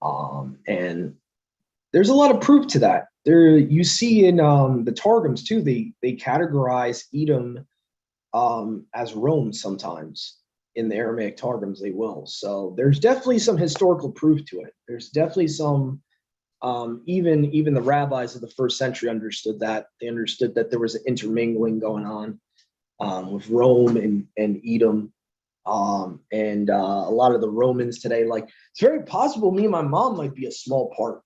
And there's a lot of proof to that. There, you see in the Targums too, they categorize Edom as Rome sometimes. In the Aramaic Targums, they will. So there's definitely some historical proof to it. There's definitely some, even the rabbis of the first century understood that. They understood that there was an intermingling going on with Rome and Edom. And a lot of the Romans today, like, it's very possible me and my mom might be a small part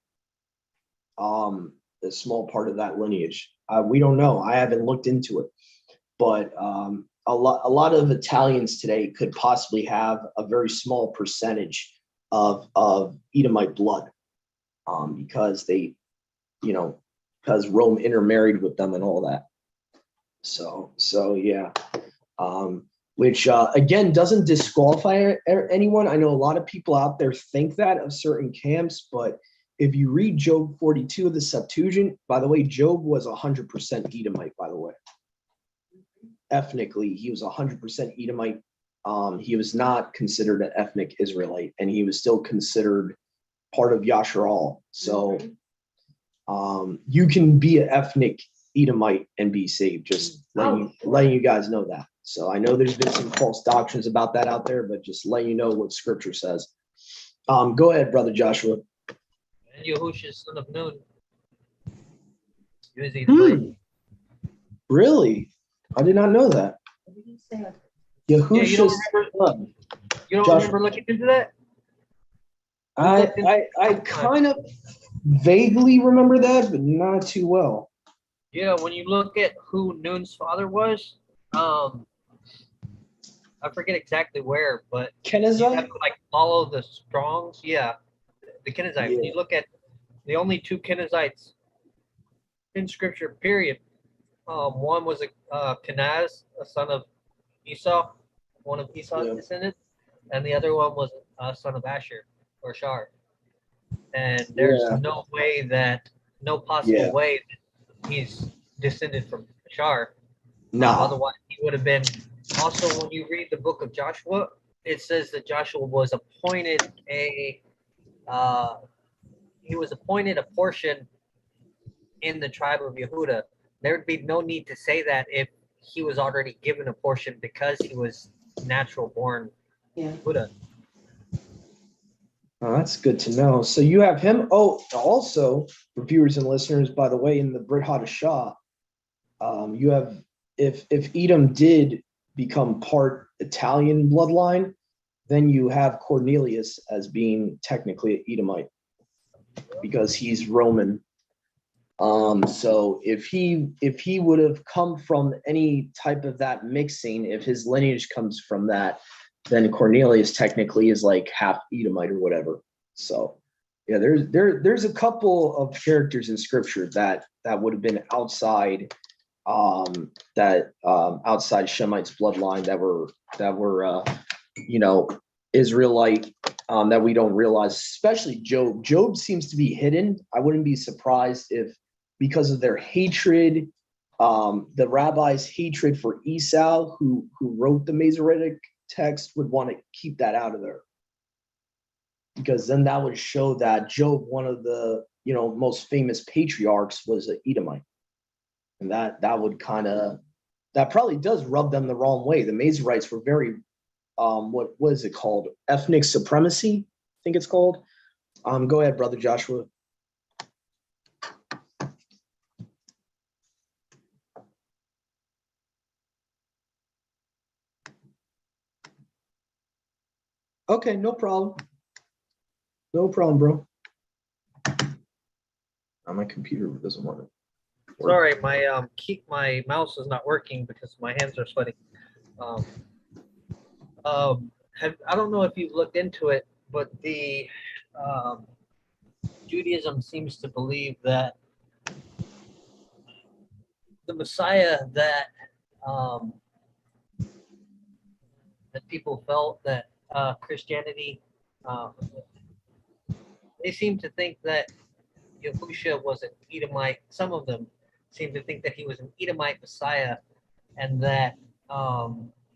of that lineage. We don't know. I haven't looked into it, but a lot of Italians today could possibly have a very small percentage of Edomite blood, because they, because Rome intermarried with them and all that. So yeah, which again doesn't disqualify anyone. I know a lot of people out there think that of certain camps, but if you read Job 42 of the Septuagint, by the way, Job was 100% Edomite, by the way. Ethnically, he was 100% Edomite. He was not considered an ethnic Israelite, and he was still considered part of Yasharal. So you can be an ethnic Edomite and be saved, just letting you guys know that. So I know there's been some false doctrines about that out there, but just letting you know what scripture says. Go ahead, Brother Joshua. And Yahusha, son of Nun. He was Edomite. Really? I did not know that. Yeah, you don't Yahusha's remember? son. You don't Joshua. remember looking into that? I kind of vaguely remember that, but not too well. Yeah, when you look at who Nun's father was, I forget exactly where, but you have Kenizzite? to like follow the Strongs. Yeah, the Kenizzite. When Yeah. you look at the only two Kenizzites in Scripture, period. One was a Kenaz, a son of Esau, one of Esau's Yeah. descendants, and the other one was a son of Asher or Shar. And there's no possible way that he's descended from Shar. Nah. Otherwise, he would have been. Also, when you read the book of Joshua, it says that Joshua was appointed a portion in the tribe of Yehuda. There would be no need to say that if he was already given a portion because he was natural born Yehuda. Oh, that's good to know. So you have him. Oh, also for viewers and listeners, by the way, in the Brit Hadashah, you have if Edom did become part Italian bloodline, then you have Cornelius as being technically an Edomite because he's Roman. So if he would have come from any type of that mixing, if his lineage comes from that, then Cornelius technically is like half Edomite or whatever. So yeah, there's a couple of characters in scripture that would have been outside outside Shemite's bloodline that were Israelite, that we don't realize, especially Job. Job seems to be hidden. I wouldn't be surprised if, because of their hatred, the rabbis' hatred for Esau, who wrote the Masoretic text, would want to keep that out of there. Because then that would show that Job, one of the most famous patriarchs, was an Edomite. And that would that probably does rub them the wrong way. The Masoretes were very, what is it called? Ethnic supremacy, I think it's called. Go ahead, Brother Joshua. Okay, no problem. No problem, bro. My computer doesn't want to work. Sorry, my mouse is not working because my hands are sweating. I don't know if you've looked into it, but the um, Judaism seems to believe that the Messiah um, that people felt that Christianity, uh, they seem to think that Yahusha was an Edomite. Some of them seem to think that he was an Edomite Messiah, and that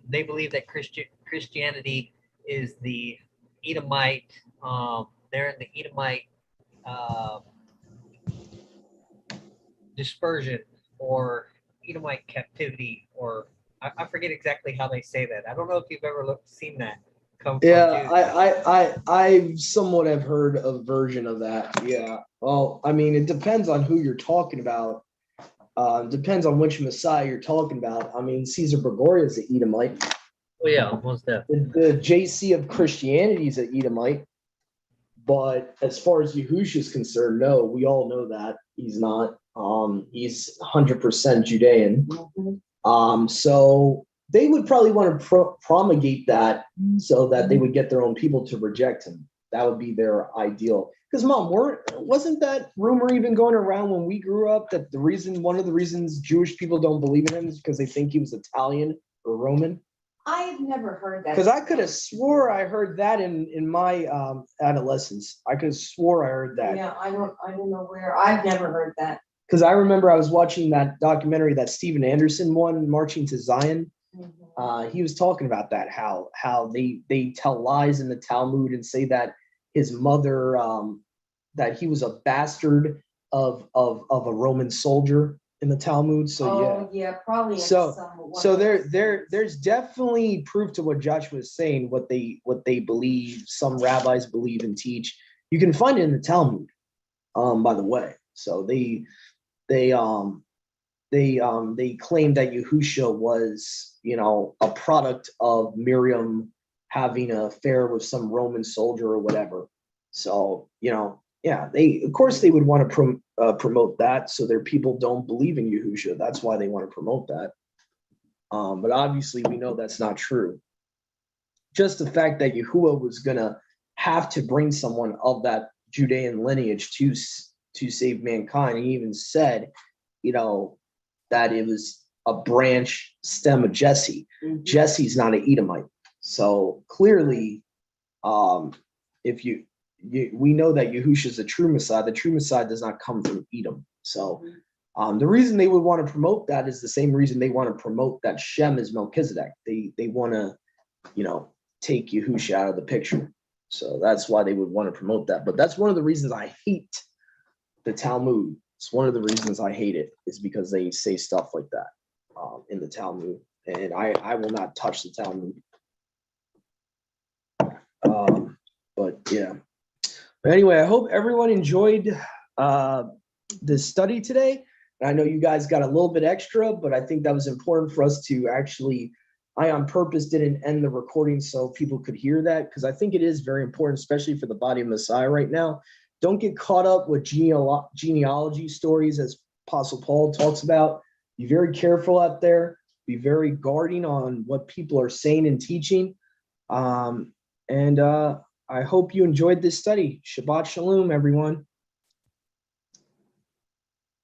they believe that Christianity is the Edomite. They're in the Edomite uh, dispersion or Edomite captivity, or I forget exactly how they say that. I don't know if you've ever seen that come from Yeah, Jews. I somewhat have heard a version of that. Yeah. Well, I mean, it depends on who you're talking about. Depends on which Messiah you're talking about. I mean, Caesar Borgia is an Edomite. Oh yeah, most definitely. The JC of Christianity is an Edomite. But as far as Yahushua is concerned, no, we all know that he's not. He's 100% Judean. So they would probably want to promulgate that so that they would get their own people to reject him. That would be their ideal. Because Mom, wasn't that rumor even going around when we grew up that one of the reasons Jewish people don't believe in him is because they think he was Italian or Roman? I have never heard that. Because I could have swore I heard that in my adolescence. I could have swore I heard that. Yeah, I don't know where. I've never heard that. Because I remember I was watching that documentary that Steven Anderson won, Marching to Zion. He was talking about that, how they tell lies in the Talmud and say that his mother, that he was a bastard of a Roman soldier in the Talmud. So yeah, probably. So there's definitely proof to what Joshua is saying, what they believe, some rabbis believe and teach. You can find it in the Talmud, by the way. So they claim that Yahushua was, a product of Miriam having an affair with some Roman soldier or whatever. So, yeah, of course they would want to promote that so their people don't believe in Yahushua. That's why they want to promote that. But obviously we know that's not true. Just the fact that Yahuwah was going to have to bring someone of that Judean lineage to save mankind. He even said, that it was a branch stem of Jesse. Jesse's not an Edomite. So clearly, if we know that Yahushua is the true Messiah does not come from Edom. So the reason they would want to promote that is the same reason they want to promote that Shem is Melchizedek. They want to, take Yahushua out of the picture. So that's why they would want to promote that. But that's one of the reasons I hate the Talmud. It's one of the reasons I hate it is because they say stuff like that in the Talmud, and I will not touch the Talmud. But yeah. But anyway, I hope everyone enjoyed this study today. And I know you guys got a little bit extra, but I think that was important for us to actually. I on purpose didn't end the recording so people could hear that, because I think it is very important, especially for the body of Messiah right now. Don't get caught up with genealogy stories, as Apostle Paul talks about. Be very careful out there. Be very guarding on what people are saying and teaching. And I hope you enjoyed this study. Shabbat Shalom, everyone.